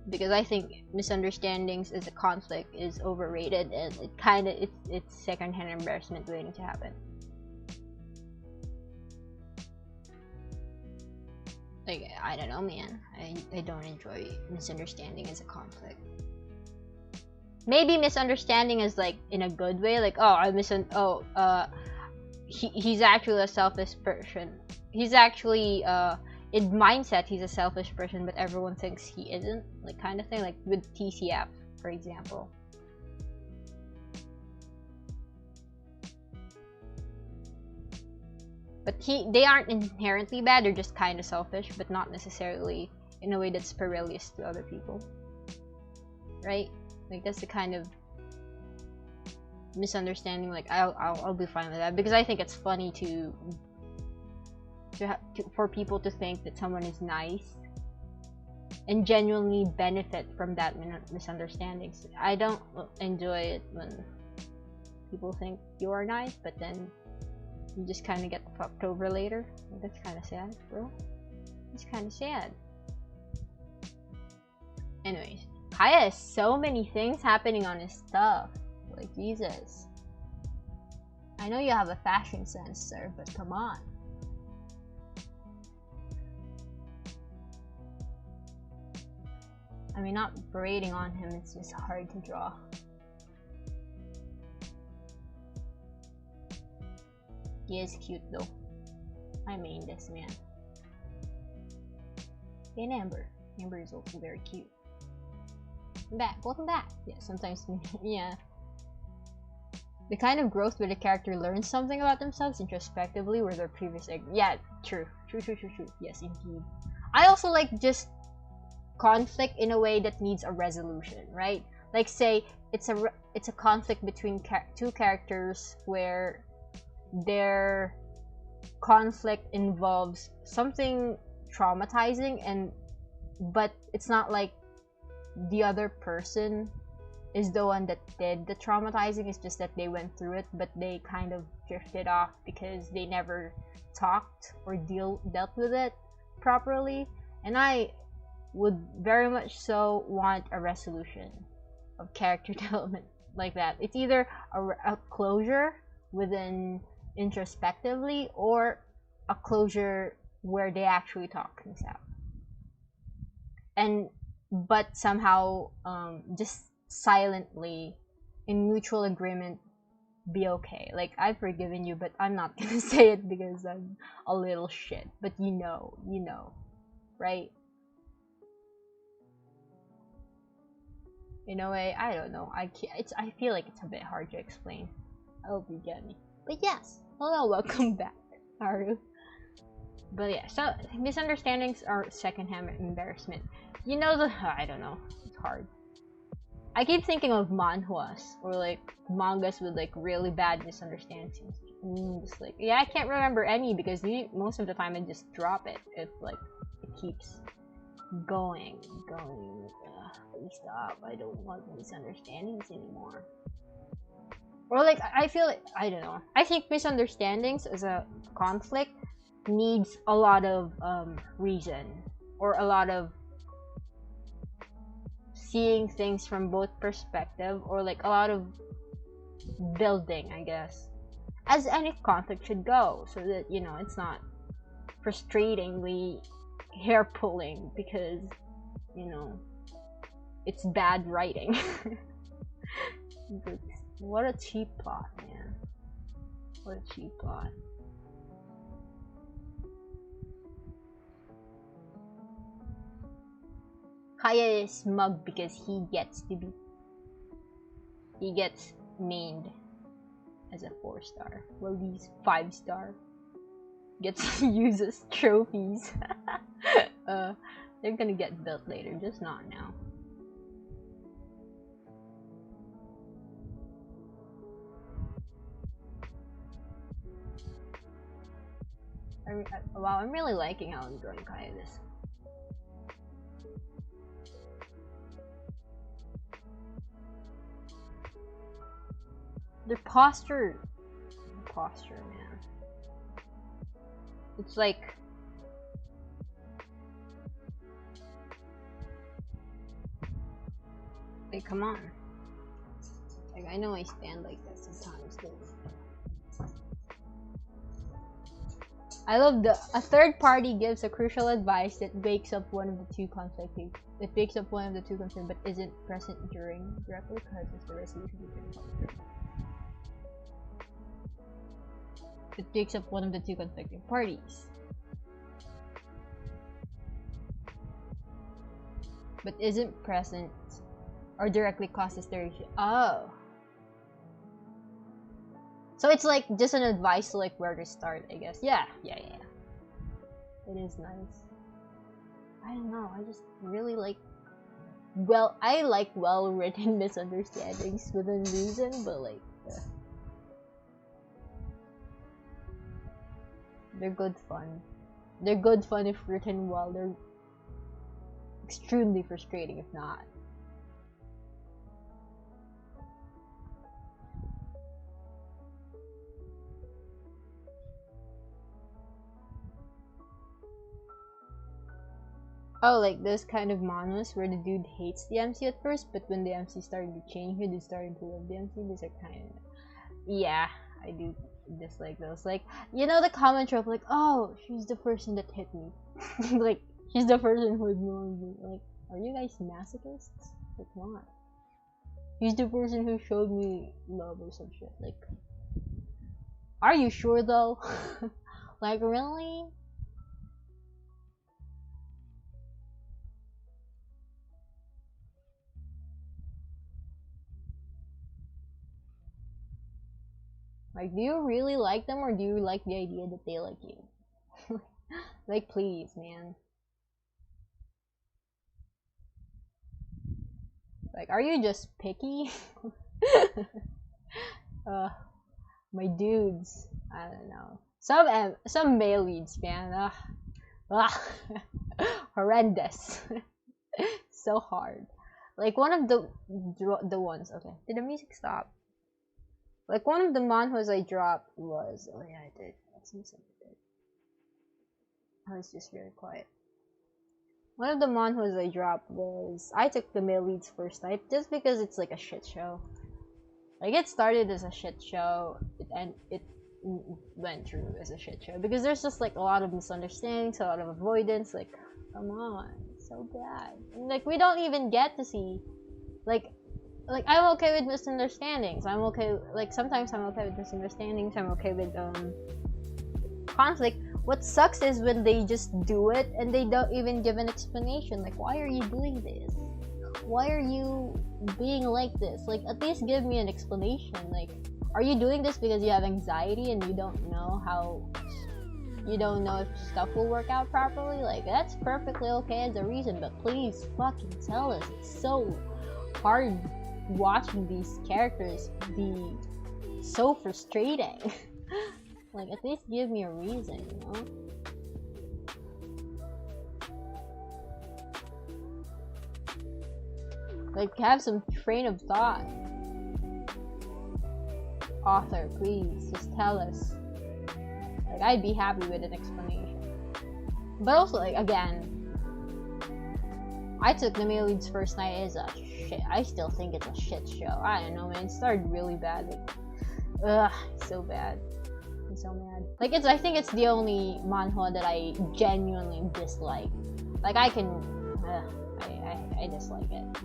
Because I think misunderstandings as a conflict is overrated, and it kind of it's secondhand embarrassment waiting to happen. Like I don't know, man. I don't enjoy misunderstanding as a conflict. Maybe misunderstanding is like in a good way, like he's actually a selfish person. He's actually in mindset he's a selfish person, but everyone thinks he isn't, like kind of thing, like with TCF, for example. But they aren't inherently bad, they're just kind of selfish, but not necessarily in a way that's perilous to other people. Right? Like that's the kind of misunderstanding. Like I'll be fine with that because I think it's funny for people to think that someone is nice and genuinely benefit from that misunderstandings. I don't enjoy it when people think you are nice, but then you just kind of get fucked over later. That's kind of sad, bro. It's kind of sad. Anyways, Kaya has so many things happening on his stuff. Like, Jesus. I know you have a fashion sense, sir, but come on. I mean, not berating on him, it's just hard to draw. He is cute though. I mean, this man. And Amber. Amber is also very cute. Welcome back. Yeah, sometimes, yeah. The kind of growth where the character learns something about themselves introspectively where their previous yeah, true. Yes, indeed. I also like just conflict in a way that needs a resolution, right? Like, say it's a conflict between two characters where their conflict involves something traumatizing, but it's not like the other person is the one that did the traumatizing. It's just that they went through it, but they kind of drifted off because they never talked or dealt with it properly. And I would very much so want a resolution of character development like that. It's either a closure within introspectively or a closure where they actually talk things out, but somehow just silently in mutual agreement be okay. Like, I've forgiven you, but I'm not gonna say it because I'm a little shit, but you know, right? In a way, I don't know. I feel like it's a bit hard to explain. I hope you get me. But yes, hello, welcome back, Haru. But yeah, so misunderstandings are secondhand embarrassment. You know I don't know. It's hard. I keep thinking of manhwas or like mangas with like really bad misunderstandings. Just like, yeah, I can't remember any because most of the time I just drop it if like it keeps going. Please stop. I don't want misunderstandings anymore. Or like, I feel like, I don't know. I think misunderstandings as a conflict needs a lot of reason or a lot of seeing things from both perspective, or like a lot of building, I guess, as any conflict should go, so that, you know, it's not frustratingly hair pulling because, you know, it's bad writing. What a cheap plot, man. What a cheap plot. Kaya is smug because he gets named as a 4-star. Well, these 5-star gets used as trophies. They're gonna get built later, just not now. Wow, I'm really liking how I'm drawing Kaya this. Their posture, man. It's like, come on. Like, I know I stand like this sometimes, but I love a third party gives a crucial advice that wakes up one of the two conflicting. It wakes up one of the two conflicting, but isn't present during directly causes the resolution between conflict. It takes up one of the two conflicting parties, but isn't present or directly causes the issue. Oh, so it's like just an advice to like where to start, I guess. Yeah. It is nice. I don't know. I just really like. Well, I like well-written misunderstandings within reason, but like. They're good fun. They're good fun if written well. They're extremely frustrating if not. Oh, like those kind of manhwas where the dude hates the MC at first, but when the MC started to change, he started to love the MC. These are kind of, yeah, I do dislike those. Like, you know, the comment trope, like, oh, she's the person that hit me, like she's the person who ignored me. Like, are you guys masochists? Like, what? He's the person who showed me love or some shit. Like, are you sure though? Like, really? Like, do you really like them, or do you like the idea that they like you? Like, please, man. Like, are you just picky? My dudes. I don't know. Some male leads, man. Horrendous. So hard. Like, one of the ones. Okay, did the music stop? Like, one of the manhwas I dropped was, oh yeah, I did. That seems like I did. I was just really quiet. One of the manhwas I dropped was, I took the male lead's first night just because it's like a shit show. Like, it started as a shit show, and it went through as a shit show because there's just like a lot of misunderstandings, a lot of avoidance. Like, come on, it's so bad. And, like, we don't even get to see, like I'm okay with misunderstandings. I'm okay, like, sometimes I'm okay with misunderstandings. I'm okay with conflict. What sucks is when they just do it and they don't even give an explanation. Like, why are you doing this? Why are you being like this? Like, at least give me an explanation. Like, are you doing this because you have anxiety and you don't know if stuff will work out properly? Like, that's perfectly okay as a reason, but please fucking tell us. It's so hard watching these characters be so frustrating. Like, at least give me a reason, you know? Like, have some train of thought. Author, please, just tell us. Like, I'd be happy with an explanation. But also, like, again, I took the male lead's first night as a shit. I still think it's a shit show. I don't know, man. It started really bad. Like, ugh, so bad. I'm so mad. Like, I think it's the only manhwa that I genuinely dislike. Like, I dislike it.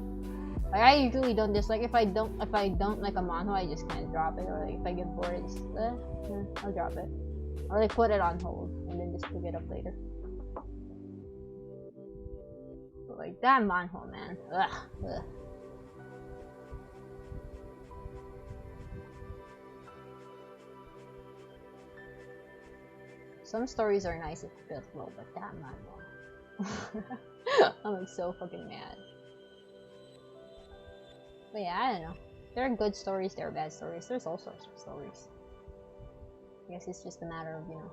Like, I usually don't dislike. If I don't like a manhwa, I just kind of drop it. Or like, if I get bored, it's I'll drop it. Or like put it on hold and then just pick it up later. But like, that manhwa, man. Ugh. Some stories are nice if built well, but that manhwa. I'm like so fucking mad. But yeah, I don't know. There are good stories, there are bad stories. There's all sorts of stories. I guess it's just a matter of, you know,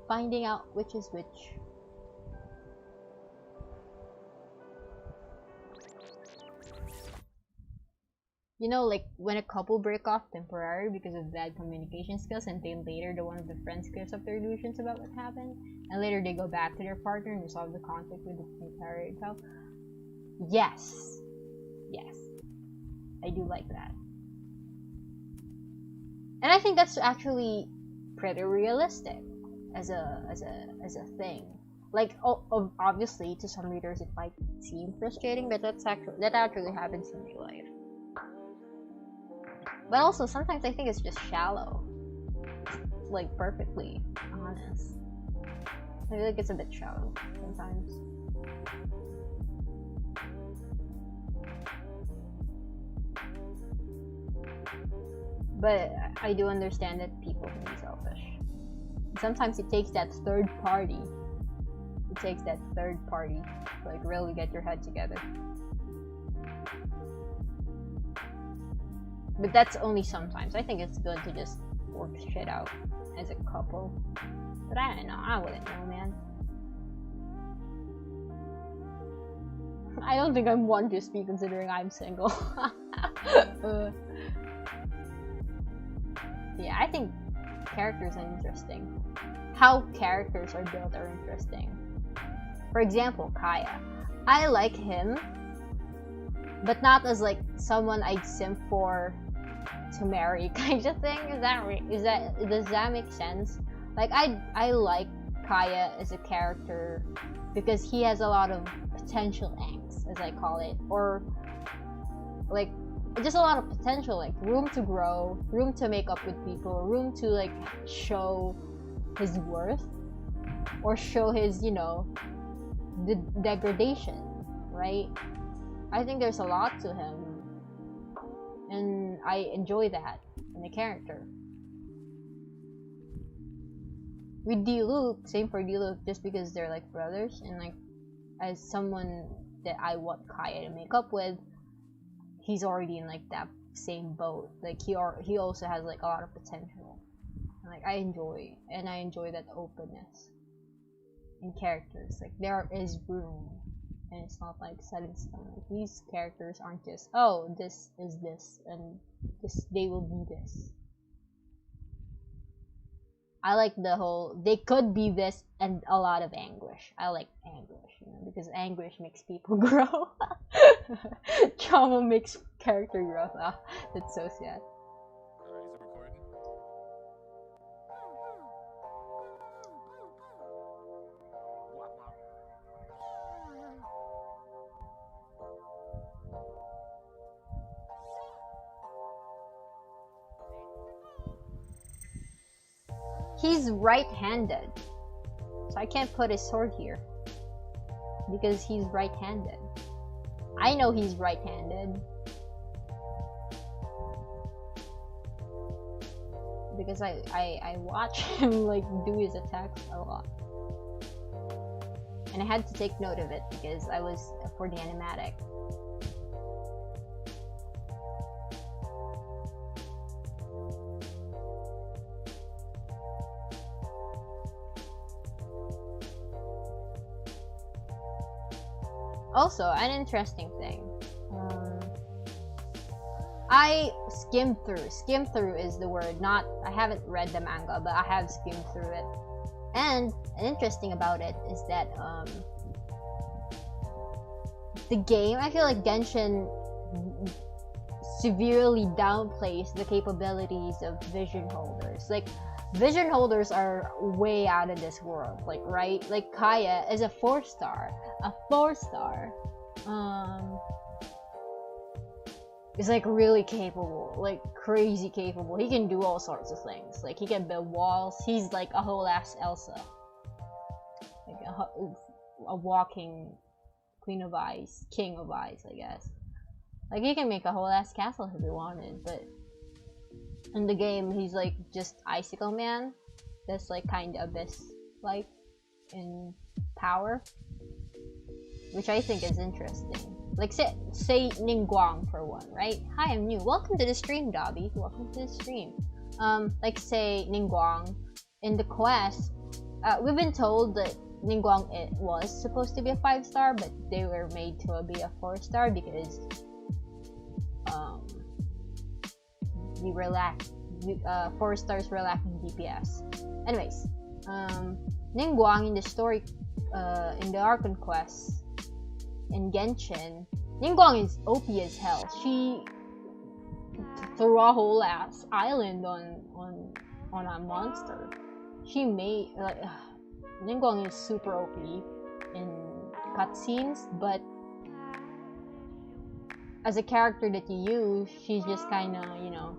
finding out which is which. You know, like when a couple break off temporarily because of bad communication skills, and then later the one of the friends clears up their illusions about what happened, and later they go back to their partner and resolve the conflict with the entire itself. Yes. Yes. I do like that. And I think that's actually pretty realistic as a thing. Like, obviously to some readers it might seem frustrating, but that actually happens in real life. But also sometimes I think it's just shallow. It's like perfectly honest. I feel like it's a bit shallow sometimes. But I do understand that people can be selfish. Sometimes it takes that third party. It takes that third party to like really get your head together. But that's only sometimes. I think it's good to just work shit out as a couple. But I don't know. I wouldn't know, man. I don't think I'm one to speak considering I'm single. Yeah, I think characters are interesting. How characters are built are interesting. For example, Kaya. I like him, but not as like someone I'd simp for to marry kind of thing. Does that make sense? Like I like Kaya as a character because he has a lot of potential angst, as I call it, or like just a lot of potential, like room to grow, room to make up with people, room to like show his worth or show his, you know, the degradation, right? I think there's a lot to him, and I enjoy that in a character. With D-Luke, same for D-Luke, just because they're like brothers, and like as someone that I want Kaya to make up with, he's already in like that same boat. Like he also has like a lot of potential. And, like I enjoy that openness in characters. Like there is room, and it's not like set in stone. Like these characters aren't just, oh, this is this and this, they will be this. I like the whole, they could be this and a lot of anguish. I like anguish, you know, because anguish makes people grow. Trauma makes character growth. Ah, that's so sad. He's right-handed, so I can't put his sword here because he's right-handed. I know he's right-handed because I watch him like do his attacks a lot, and I had to take note of it because I was for the animatic. Also, an interesting thing. I skimmed through. Skim through is the word. Not, I haven't read the manga, but I have skimmed through it. And an interesting about it is that the game, I feel like Genshin severely downplays the capabilities of vision holders. Like, vision holders are way out of this world, like, right? Like Kaya is a 4-star. A 4-star is like really capable, like crazy capable. He can do all sorts of things. Like he can build walls. He's like a whole ass Elsa, like a walking Queen of Ice, King of Ice, I guess. Like he can make a whole ass castle if he wanted, but in the game he's like just Icicle Man. That's like kind of abyss-like in power, which I think is interesting. Like say Ningguang for one, right? Hi, I'm new. Welcome to the stream, Dobby. Welcome to the stream. Like say Ningguang in the quest, we've been told that Ningguang it was supposed to be a 5-star, but they were made to be a 4-star because we were 4 stars were lacking DPS. Anyways, Ningguang in the story, in the Archon quest in Genshin, Ningguang is OP as hell. She threw a whole ass island on a monster. She made Ningguang is super OP in cutscenes, but as a character that you use, she's just kind of, you know,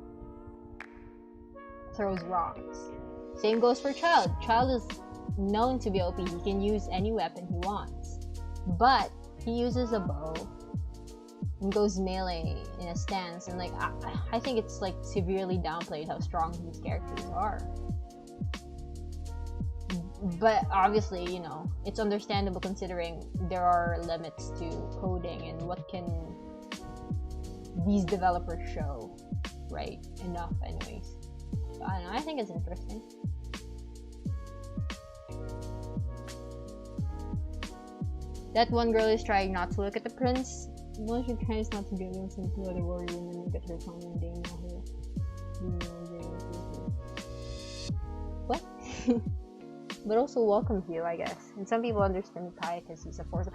throws rocks. Same goes for Child. Child is known to be OP. He can use any weapon he wants, but he uses a bow and goes melee in a stance, and like I think it's like severely downplayed how strong these characters are. But obviously, you know, it's understandable considering there are limits to coding and what can these developers show, right? Enough anyways. So, I don't know, I think it's interesting. That one girl is trying not to look at the prince. Well, she tries not to get into the other warrior and then look at her common day now here. What? but also welcomes you, I guess. And some people underestimate Kaya because he's a force.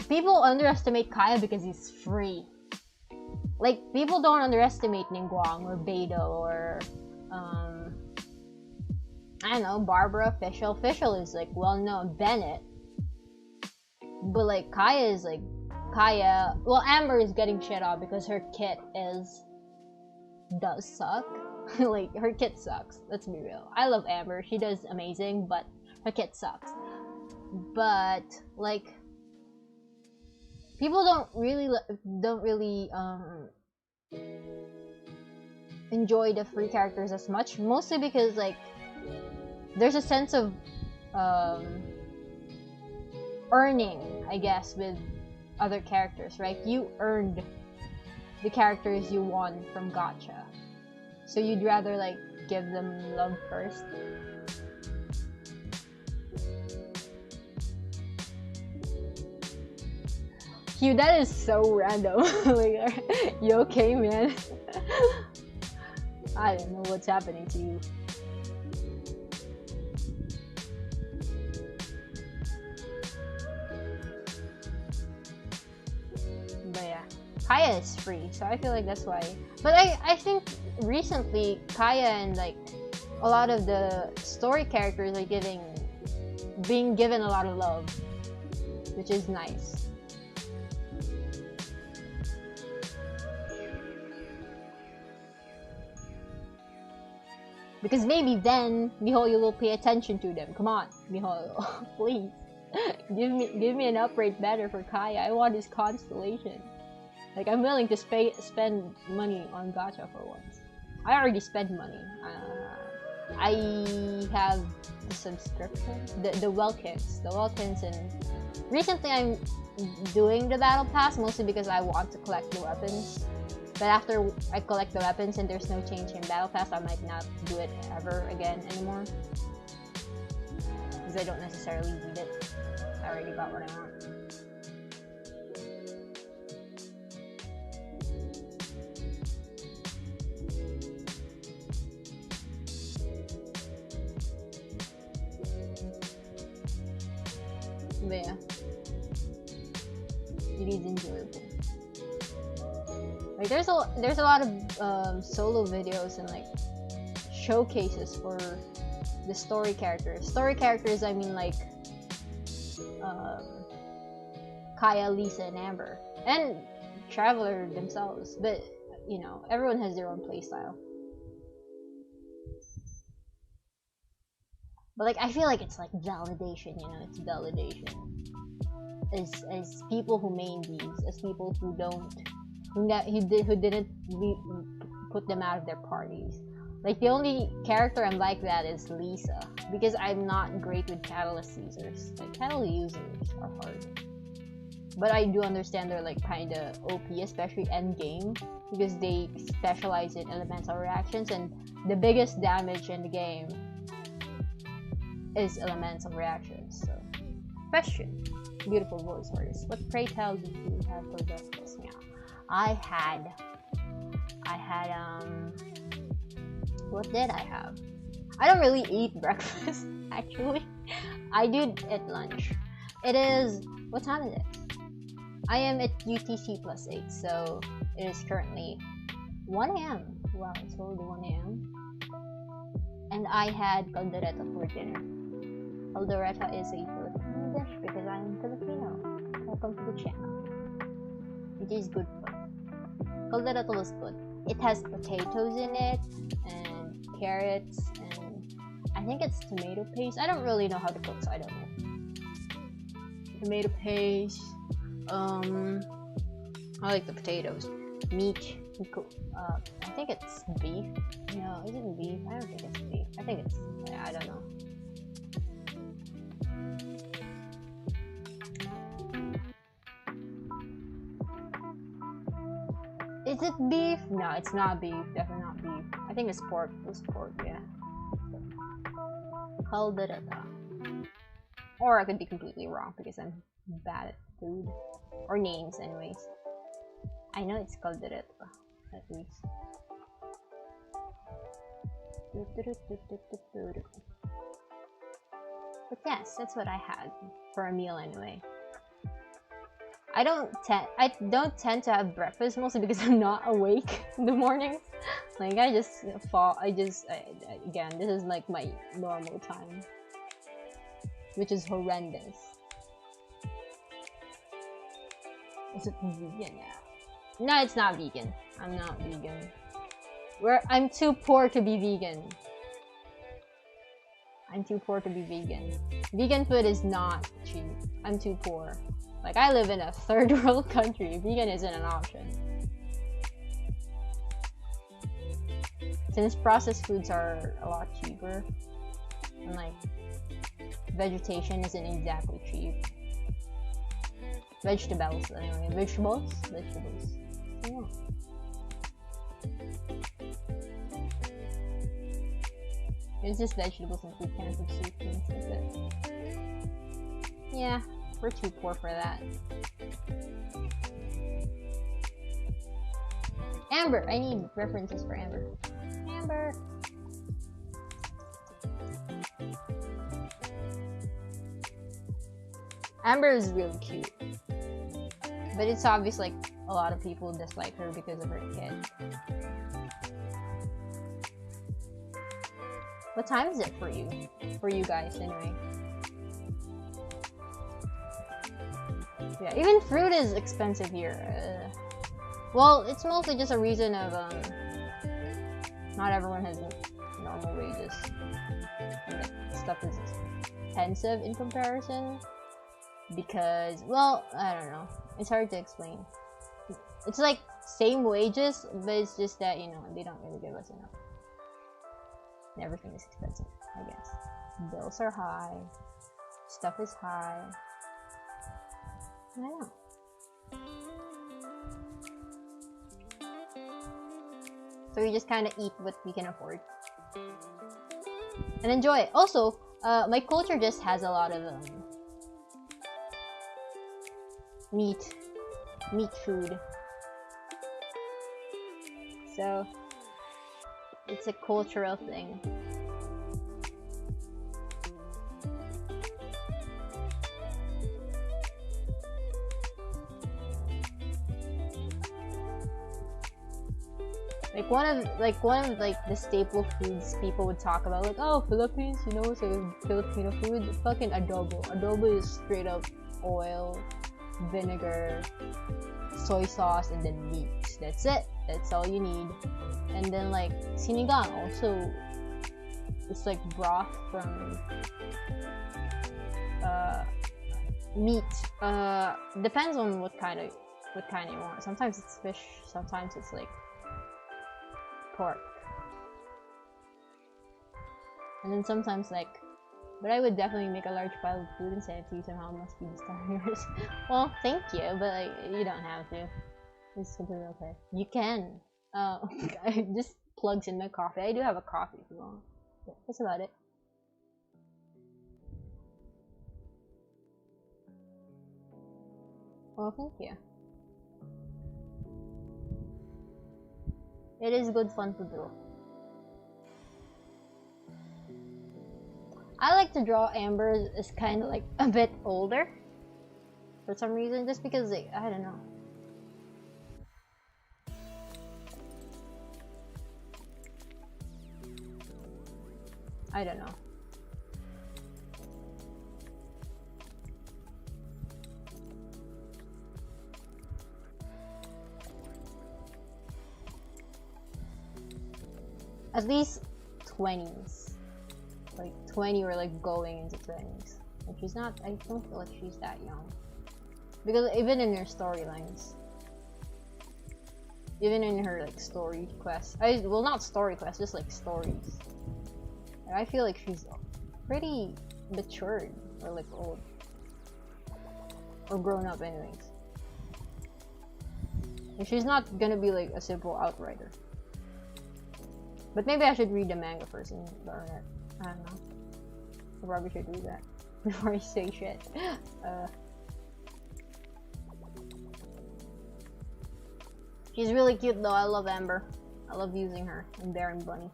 People underestimate Kaya because he's free. Like, people don't underestimate Ningguang or Beidou or I don't know, Barbara, Fischl. Fischl is like well known, Bennett. But like Kaya is like Kaya. Well, Amber is getting shit on because her kit does suck. Like, her kit sucks. Let's be real. I love Amber. She does amazing, but her kit sucks. But like, people don't really enjoy the free characters as much, mostly because like there's a sense of earning, I guess, with other characters, right? You earned the characters you won from gacha, so you'd rather like give them love first. Hugh, that is so random. Like, you okay, man? I don't know what's happening to you. But yeah, Kaya is free, so I feel like that's why. But I think recently Kaya and like a lot of the story characters are being given a lot of love, which is nice. Because maybe then MiHoYo will pay attention to them. Come on, MiHoYo, please. give me an upgrade better for Kaya. I want his constellation. Like, I'm willing to spend money on gacha for once. I already spent money. I have the subscription, the Welkins, and recently I'm doing the battle pass mostly because I want to collect the weapons. But after I collect the weapons and there's no change in battle pass, I might not do it ever again anymore. Because I don't necessarily need it. I already got what I want. But yeah, it is enjoyable. Like, there's a lot of solo videos and like showcases for the story characters. Story characters, I mean like Kaya, Lisa, and Amber, and Traveler themselves. But you know, everyone has their own playstyle. But like, I feel like it's like validation. You know, it's validation. As people who main these, as people who didn't put them out of their parties. Like, the only character I'm like that is Lisa, because I'm not great with Catalyst users. Like, Catalyst users are hard. But I do understand they're like kinda OP, especially endgame, because they specialize in elemental reactions, and the biggest damage in the game is elemental reactions. So, question. Beautiful voice artist. What pray tell did you have for breakfast now? I had what did I have? I don't really eat breakfast, actually. I do at lunch. It is, what time is it? I am at UTC +8, so it is currently 1 a.m. Wow, it's already 1 a.m. And I had caldereta for dinner. Caldereta is a Filipino dish because I am Filipino. Welcome to the channel. It is good food. Caldereta was good. It has potatoes in it, and carrots, and I think it's tomato paste. I don't really know how to cook, so I don't know. Tomato paste. I like the potatoes. Meat. I think it's beef. No, is it beef? I don't think it's beef. I think it's, I don't know. Is it beef? No, it's not beef. Definitely not beef. I think it's pork. It's pork, yeah. Caldereta. Or I could be completely wrong because I'm bad at food. Or names, anyways. I know it's caldereta, at least. But yes, that's what I had for a meal anyway. I don't tend to have breakfast, mostly because I'm not awake in the morning. Like I just fall. Again, this is like my normal time, which is horrendous. Is it vegan now? No, it's not vegan. I'm not vegan. I'm too poor to be vegan. I'm too poor to be vegan. Vegan food is not cheap. I'm too poor. Like, I live in a third world country. Vegan isn't an option. Since processed foods are a lot cheaper, and like, vegetation isn't exactly cheap. Vegetables, anyway. Vegetables? Yeah. It's just vegetables and 2 cans of soup and that's it. Yeah, we're too poor for that. Amber! I need references for Amber. Amber! Amber is really cute. But it's obvious like a lot of people dislike her because of her kid. What time is it for you? For you guys, anyway. Yeah, even fruit is expensive here. Well, it's mostly just a reason of, not everyone has normal wages. And like, stuff is expensive in comparison. Because, well, I don't know. It's hard to explain. It's like, same wages, but it's just that, you know, they don't really give us enough. Everything is expensive, I guess. Bills are high. Stuff is high. I don't know. So we just kind of eat what we can afford. And enjoy it. Also, my culture just has a lot of meat food. So it's a cultural thing. One of the staple foods people would talk about, like, oh, Philippines, you know, so Filipino food, fucking adobo. Adobo is straight up oil, vinegar, soy sauce, and then meat. That's it. That's all you need. And then like sinigang also, it's like broth from meat. Depends on what kind you want. Sometimes it's fish, sometimes it's like pork, and then sometimes like. But I would definitely make a large pile of food and send it to you somehow. Must be yours. Well, thank you, but like you don't have to. It's completely okay. You can. It just plugs in my coffee. I do have a coffee if you want. Yeah, that's about it. Well, thank you. It is good fun to do. I like to draw Amber as kind of like a bit older for some reason, just because like, I don't know. I don't know. At least 20s. Like 20 or like going into 20s. Like she's not, I don't feel like she's that young. Because even in her storylines, even in her like story quests, well, not story quests, just like stories, I feel like she's pretty matured or like old or grown up anyways. And she's not gonna be like a simple outrider. But maybe I should read the manga first and learn it. I don't know. I probably should do that before I say shit. She's really cute though. I love Amber. I love using her and Baron Bunny.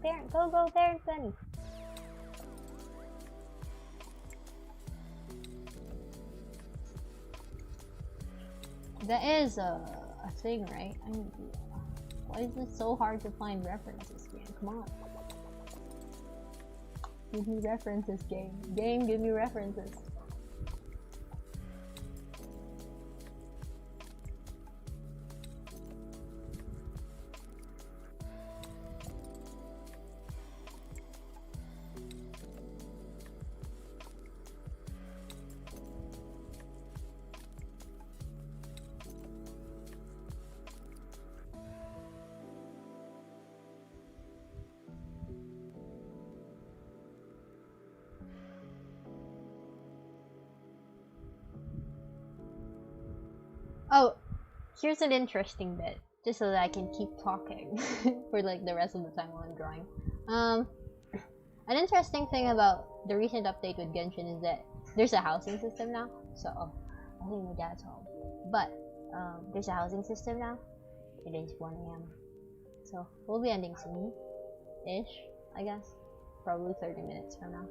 Baron, go Baron Bunny. That is a thing, right? I mean, why is it so hard to find references, game? Come on. Give me references, game. Game, give me references. Oh, here's an interesting bit, just so that I can keep talking for like the rest of the time while I'm drawing. An interesting thing about the recent update with Genshin is that there's a housing system now. So, I think my dad's home. But, there's a housing system now. It is 1 AM. So, we'll be ending soon-ish, I guess. Probably 30 minutes from now.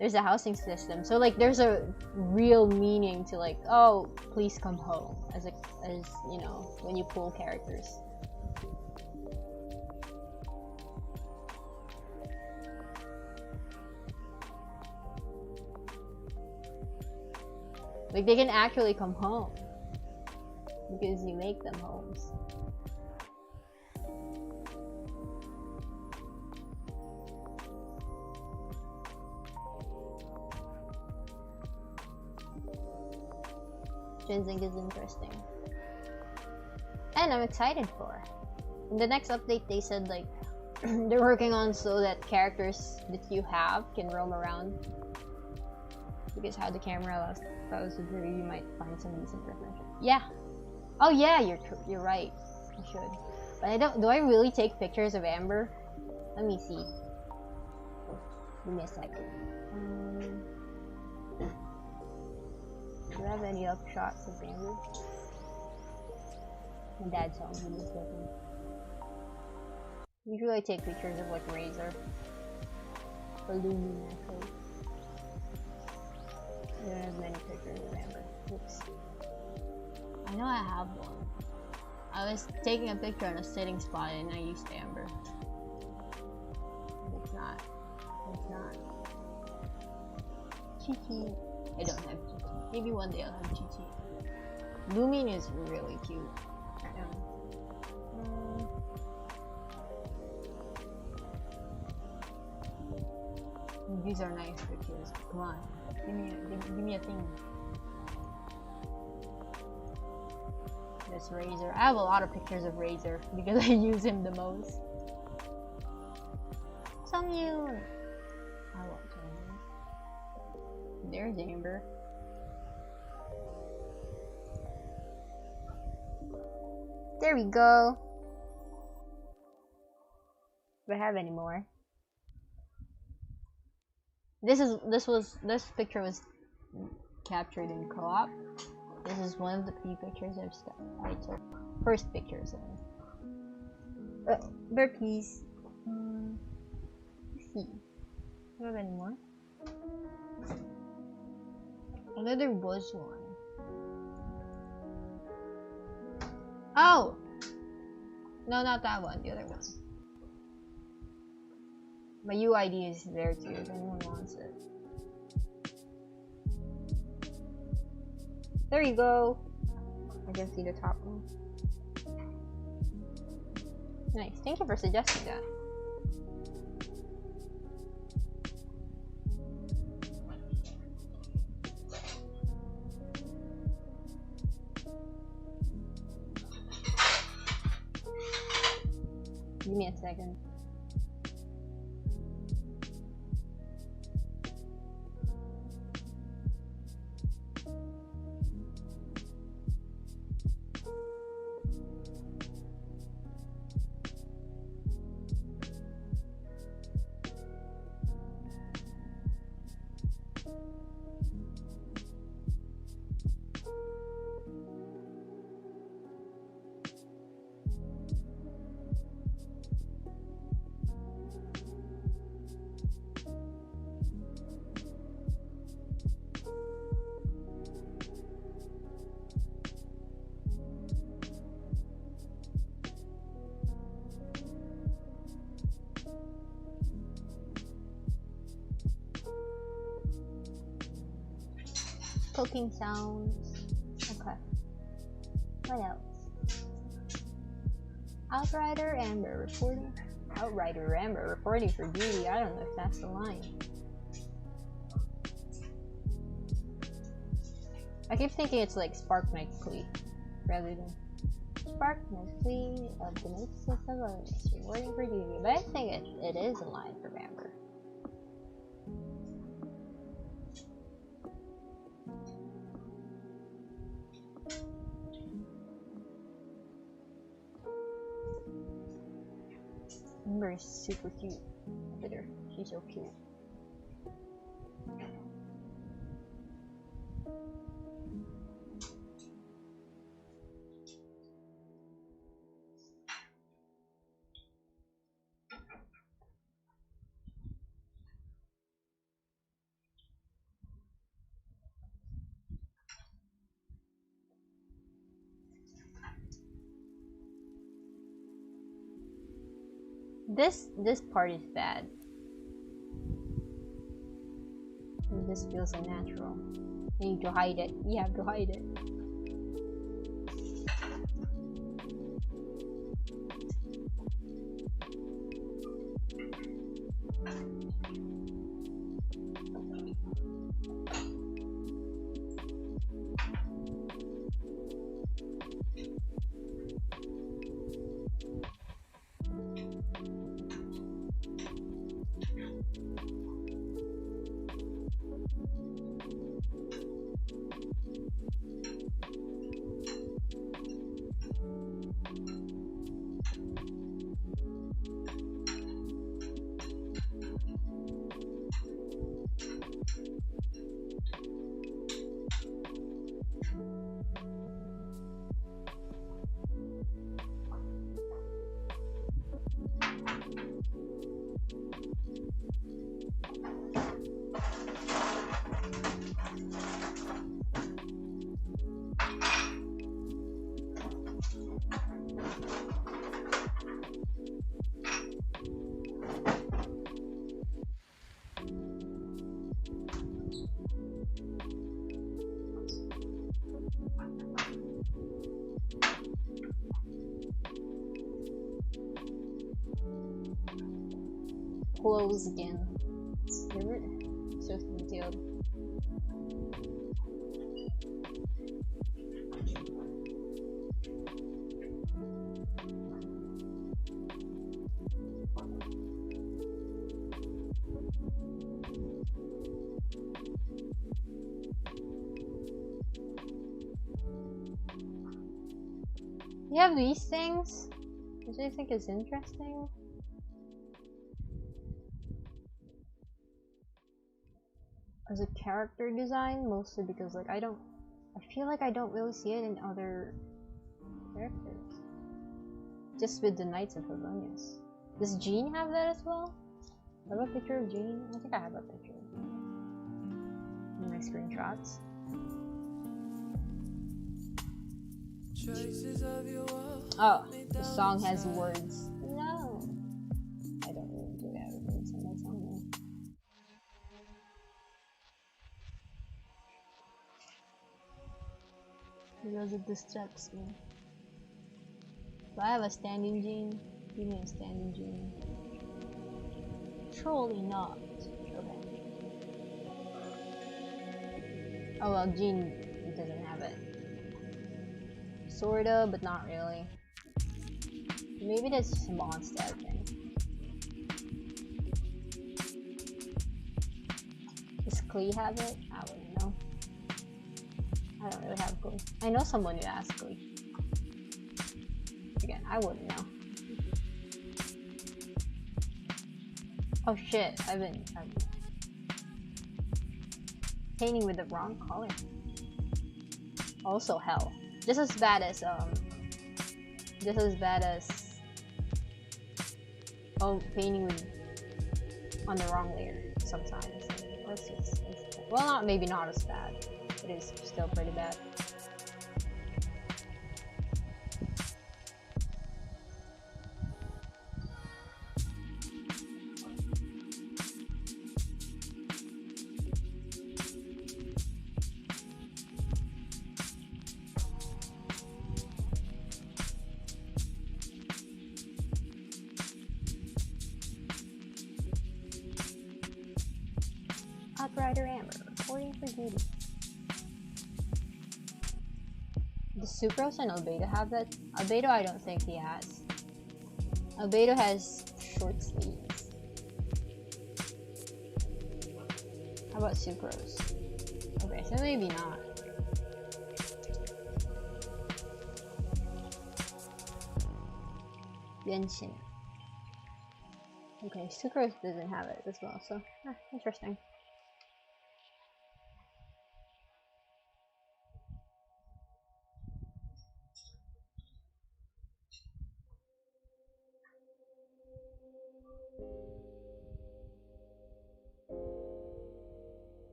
There's a housing system, so like there's a real meaning to like, oh, please come home, as you know, when you pull characters. Like they can actually come home because you make them homes. Ginseng is interesting. And I'm excited for. In the next update they said like they're working on so that characters that you have can roam around. Because how the camera allows you to, you might find some decent references. Yeah. Oh yeah, you're right. I should. But I don't. Do I really take pictures of Amber? Let me see. Give me a second. Do you have any up shots of Amber? My dad's home. He was looking. Usually I take pictures of like Razor. Balloon actually. I don't have many pictures of Amber. Oops. I know I have one. I was taking a picture on a sitting spot and I used Amber. It's not. It's not. Chichi. I don't have Chichi. Maybe one day I'll have Chichi. Lumin is really cute. These are nice pictures. Come on. Give me a thing. This Razor. I have a lot of pictures of Razor because I use him the most. Samyun! I want Samyun. There's Amber. There we go. Do I have any more? This picture was captured in co-op. This is one of the few pictures I took. First pictures of it. Burpees. Let's see. Do I have any more? I know there was one. Oh! No, not that one. The other one. My UID is there too if anyone wants it. There you go. I can see the top one. Nice. Thank you for suggesting that. Give me a second. cooking sounds. Okay. What else? Outrider Amber reporting. Outrider Amber reporting for duty. I don't know if that's the line. I keep thinking it's like Spark Knightley rather than Spark Knightley of the Knights of Sylvanas reporting for duty. But I think it is a line from Amber. Amber is super cute. Look at her. She's so cute. This part is bad. This feels unnatural. You need to hide it. You have to hide it. Close again. So detailed. You have these things, which I think is interesting. As a character design, mostly because like I feel like I don't really see it in other characters. Just with the Knights of Sylvanas. Does Jean have that as well? I have a picture of Jean. I think I have a picture of Jean in my screenshots. Oh, the song has words. No, I don't really do that with words on my song though. Because it distracts me. Do I have a standing Jean? Give me a standing Jean. Surely not. Okay. Oh well, Jean doesn't have it. Sorta, but not really. Maybe that's just a monster thing. Does Klee have it? I wouldn't know. I don't really have Klee. I know someone who has Klee. Again, I wouldn't know. Oh shit, I've been painting with the wrong color. Also hell. Just as bad as painting with on the wrong layer sometimes. Well, not maybe not as bad. It is still pretty bad. Does Sucrose and Albedo have that? Albedo, I don't think he has. Albedo has short sleeves. How about Sucrose? Okay, so maybe not. Genshin. Okay, Sucrose doesn't have it as well, so interesting.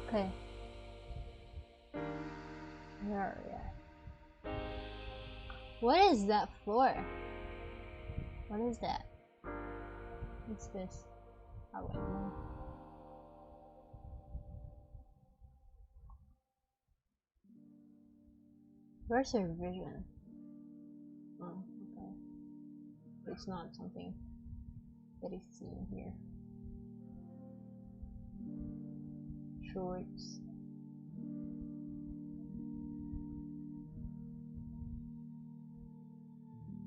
Okay. Where are we at? What is that for? What is that? What's this? Oh, wait, no. Where's her vision? Oh, okay. It's not something that is seen here. Shorts.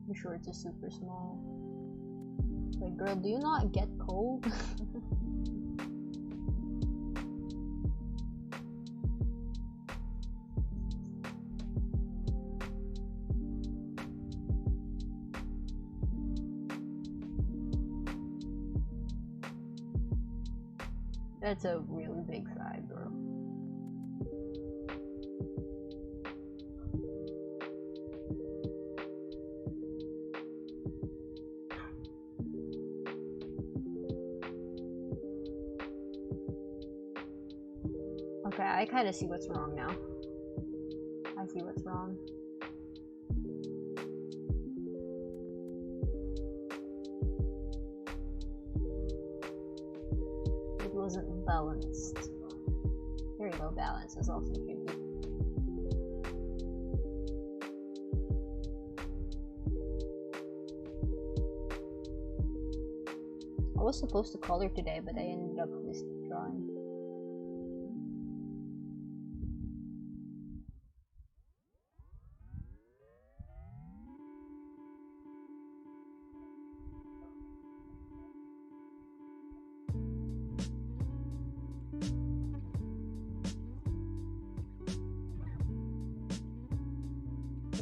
The shorts are super small. Like, girl, do you not get cold? That's a really big side, bro. Okay, I kind of see what's wrong now. I see what's wrong. It wasn't balanced. There you go, balance is also tricky. I was supposed to color today, but I ended up withdrawing.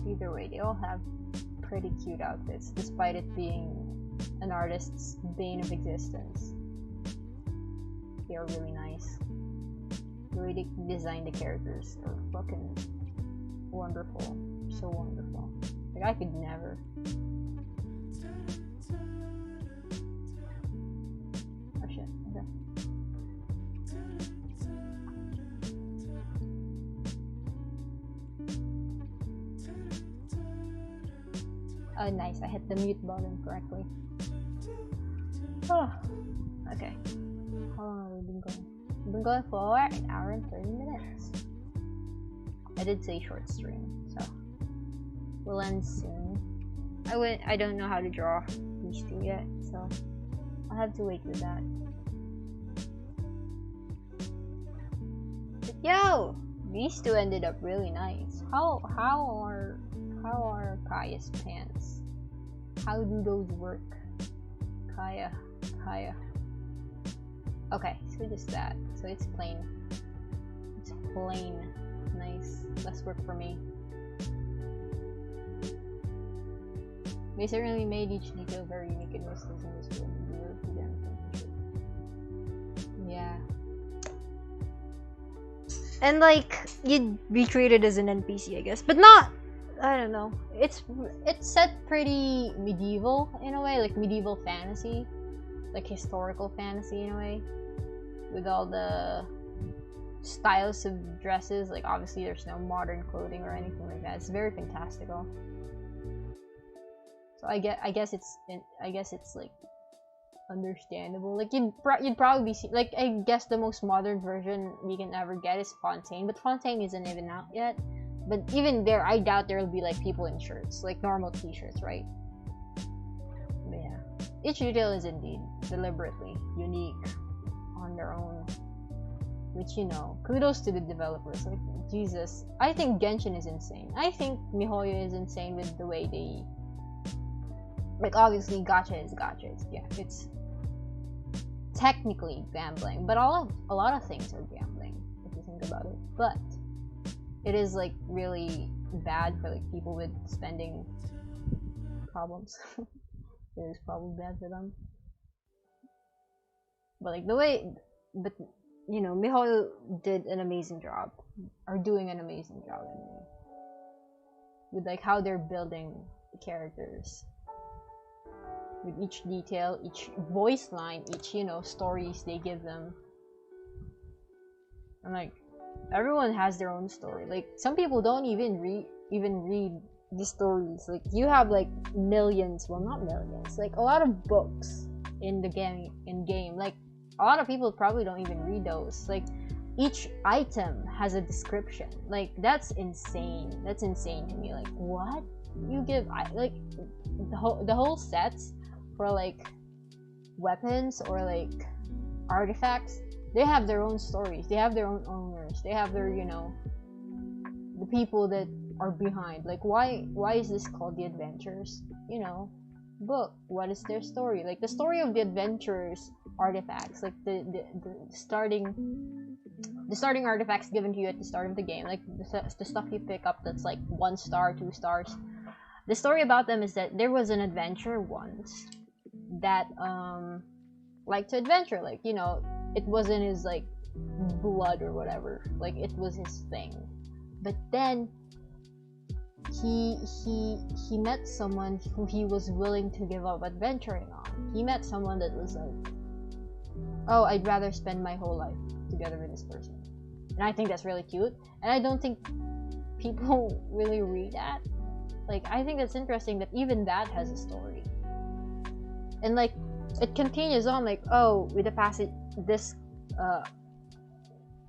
Either way, they all have pretty cute outfits, despite it being an artist's bane of existence. They are really nice. The way they design the characters are fucking wonderful. So wonderful. Like, I could never. Oh shit, okay. Oh, nice. I hit the mute button correctly. Oh, okay. How long have we been going? We've been going for an hour and 30 minutes. I did say short stream, so we'll end soon. I don't know how to draw these two yet, so I'll have to wait for that. But yo, these two ended up really nice. How are Kaya's pants? How do those work? Kaya. Okay, so just that. So it's plain nice. Less work for me. They certainly made each detail very unique and was useful. Yeah. And like you'd be treated as an NPC, I guess, but not. I don't know. It's set pretty medieval in a way, like medieval fantasy, like historical fantasy in a way, with all the styles of dresses. Like obviously, there's no modern clothing or anything like that. It's very fantastical. So I guess it's like understandable. Like you'd probably see, like, I guess the most modern version we can ever get is Fontaine, but Fontaine isn't even out yet. But even there, I doubt there will be like people in shirts, like normal t-shirts, right? But yeah, each detail is indeed deliberately unique on their own, which, you know, kudos to the developers. Like, Jesus, I think Genshin is insane. I think MiHoYo is insane with the way they, like, obviously gacha is gacha. Yeah, it's technically gambling, but a lot of things are gambling if you think about it. But it is like really bad for like people with spending problems. It is probably bad for them. But like the way, but you know, MiHoYo did an amazing job, are doing an amazing job anyway, with like how they're building the characters, with each detail, each voice line, each, you know, stories they give them. And like everyone has their own story. Like some people don't even read the stories. Like you have like millions, well, not millions, like a lot of books in the game. Like a lot of people probably don't even read those. Like each item has a description. Like that's insane. That's insane to me. Like what? You give like the whole sets for like weapons or like artifacts, they have their own stories, they have their own owners, they have their, you know, the people that are behind. Like why is this called the Adventures, you know, book? What is their story? Like the story of the Adventures artifacts, like the starting artifacts given to you at the start of the game, like the stuff you pick up that's like 1 star, 2 stars. The story about them is that there was an adventurer once that liked to adventure. Like, you know, it wasn't his like blood or whatever, like it was his thing. But then he met someone who he was willing to give up adventuring on. He met someone that was like, oh, I'd rather spend my whole life together with this person. And I think that's really cute, and I don't think people really read that. Like, I think that's interesting that even that has a story. And like it continues on, like, oh, with the passage, this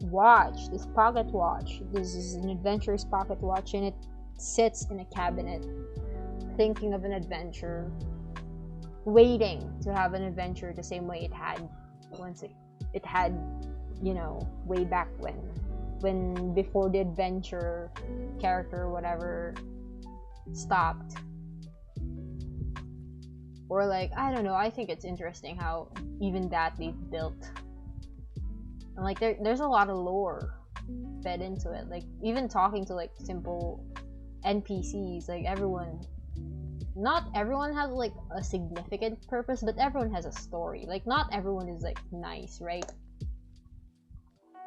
watch, this pocket watch, this is an adventurer's pocket watch, and it sits in a cabinet thinking of an adventure, waiting to have an adventure the same way it had once it had, you know, way back when before the adventure character or whatever stopped. Or like, I don't know, I think it's interesting how even that they've built. And like there's a lot of lore fed into it. Like even talking to like simple NPCs, like not everyone has like a significant purpose, but everyone has a story. Like not everyone is like nice, right?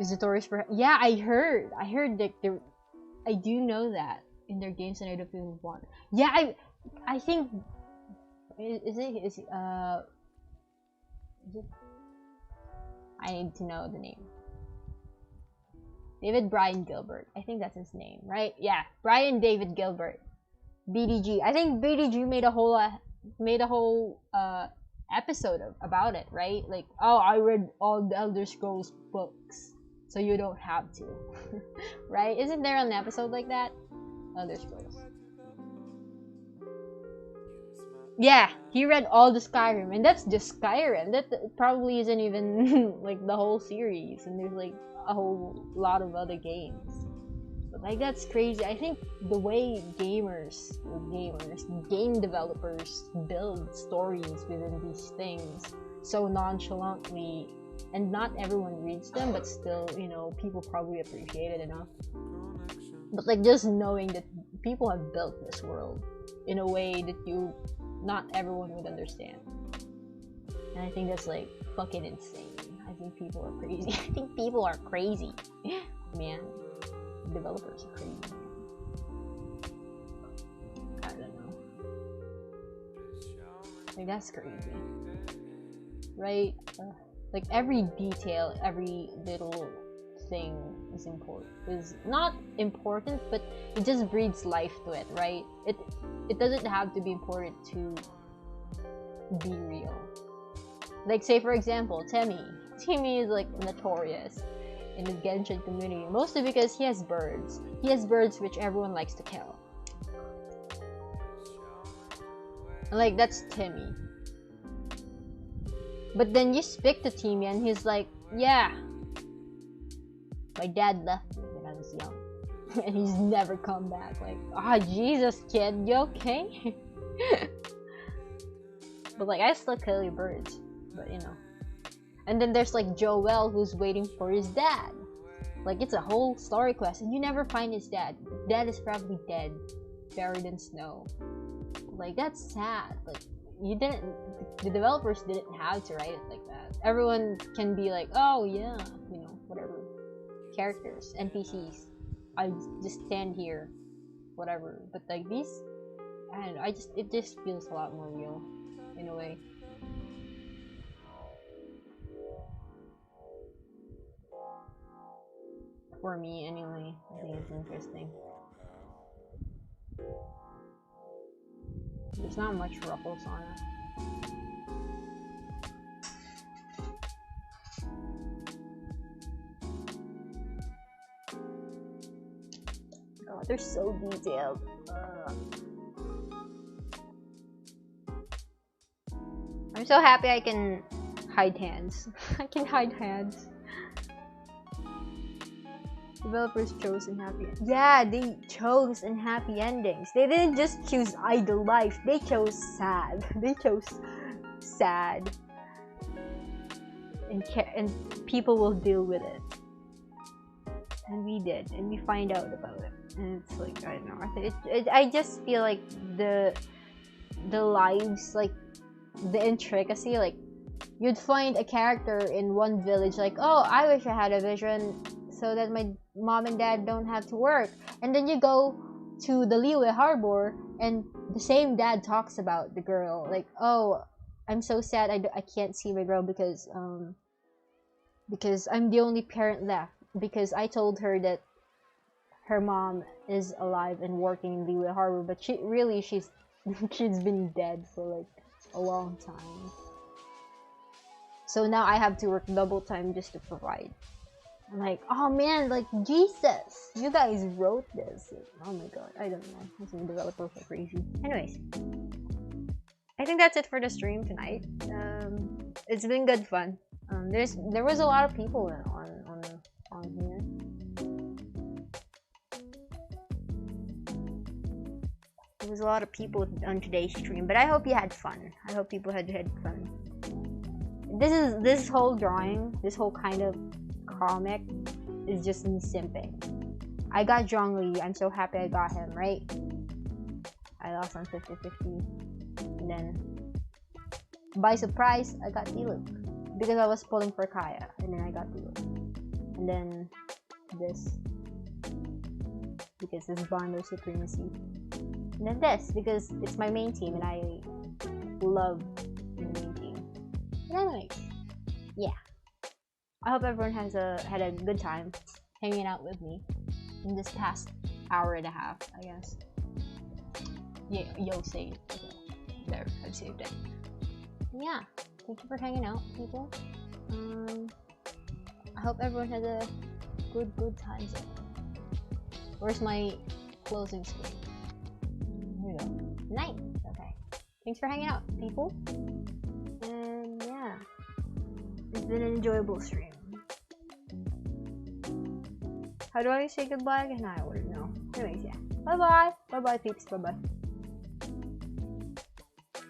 Is the stories for, yeah, I heard that I do know that in their games, and I don't feel want. Yeah, I think is it I need to know the name. David Brian Gilbert, I think that's his name, right? Yeah, Brian David Gilbert, BDG. I think BDG made a whole episode about it, right? Like, oh, I read all the Elder Scrolls books, so you don't have to. Right? Isn't there an episode like that? Elder Scrolls. Yeah, he read all the Skyrim, and that's just Skyrim. That probably isn't even like the whole series, and there's like a whole lot of other games. But like that's crazy. I think the way game developers build stories within these things so nonchalantly, and not everyone reads them, but still, you know, people probably appreciate it enough. But like just knowing that people have built this world in a way that not everyone would understand. And I think that's like fucking insane. I think people are crazy. I think people are crazy. Man, developers are crazy. I don't know. Like that's crazy. Right? Like every detail, every little thing is important. Is not important, but it just breathes life to it, right? It doesn't have to be important to be real. Like say for example, Timmy. Timmy is like notorious in the Genshin community, mostly because he has birds. He has birds which everyone likes to kill. Like that's Timmy. But then you speak to Timmy and he's like, yeah, my dad left me when I was young. And he's never come back. Like, ah, Jesus, kid, you okay? But like, I still kill your birds. But you know. And then there's like Joel who's waiting for his dad. Like, it's a whole story quest. And you never find his dad. Dad is probably dead. Buried in snow. Like, that's sad. Like, the developers didn't have to write it like that. Everyone can be like, oh yeah, you know, whatever. Characters, NPCs. I just stand here, whatever. But like these, I don't know, it just feels a lot more real, in a way. For me, anyway, I think it's interesting. There's not much ruffles on it. Oh, they're so detailed. I'm so happy I can hide hands. I can hide hands. Developers chose unhappy. Yeah, they chose unhappy endings. They didn't just choose idle life. They chose sad. They chose sad. And people will deal with it. And we did, and we find out about it. And it's like, I don't know. I just feel like the lives, like the intricacy, like you'd find a character in one village, like, oh, I wish I had a vision so that my mom and dad don't have to work. And then you go to the Liyue Harbor, and the same dad talks about the girl, like, oh, I'm so sad I can't see my girl because I'm the only parent left, because I told her that her mom is alive and working in Liyue Harbor, but she's been dead for like a long time. So now I have to work double time just to provide. I'm like, oh man, like, Jesus, you guys wrote this. Oh my god, I don't know. I think developers are crazy. Anyways, I think that's it for the stream tonight. It's been good fun. There was a lot of people on here. There was a lot of people on today's stream, but I hope you had fun. I hope people had fun. This whole drawing, this whole kind of comic is just me simping. I got Zhongli. I'm so happy I got him, right? I lost on 50-50. And then, by surprise, I got Diluc. Because I was pulling for Kaya. And then I got Diluc. And then, this. Because this is Bond of Supremacy. And then this, because it's my main team and I love the main team. But anyways, yeah. I hope everyone had a good time hanging out with me in this past hour and a half, I guess. Yeah, yo, saved. Okay. There, I've saved it. Yeah, thank you for hanging out, people. I hope everyone has a good time. So, where's my closing screen? Here we go. Night. Okay. Thanks for hanging out, people. And yeah, it's been an enjoyable stream. How do I say goodbye again? I wouldn't know. Anyways, yeah. Bye bye. Bye bye, peeps. Bye bye.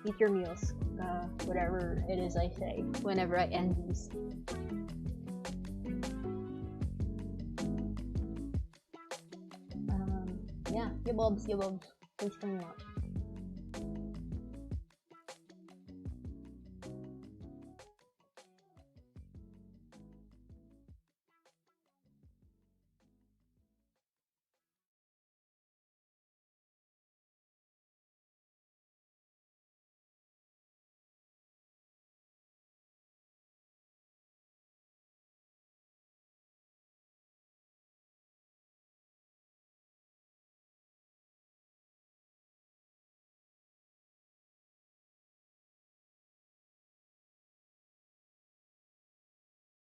Eat your meals. Whatever it is I say whenever I end these. yeah, you bobs, you bobs. Thanks for coming out.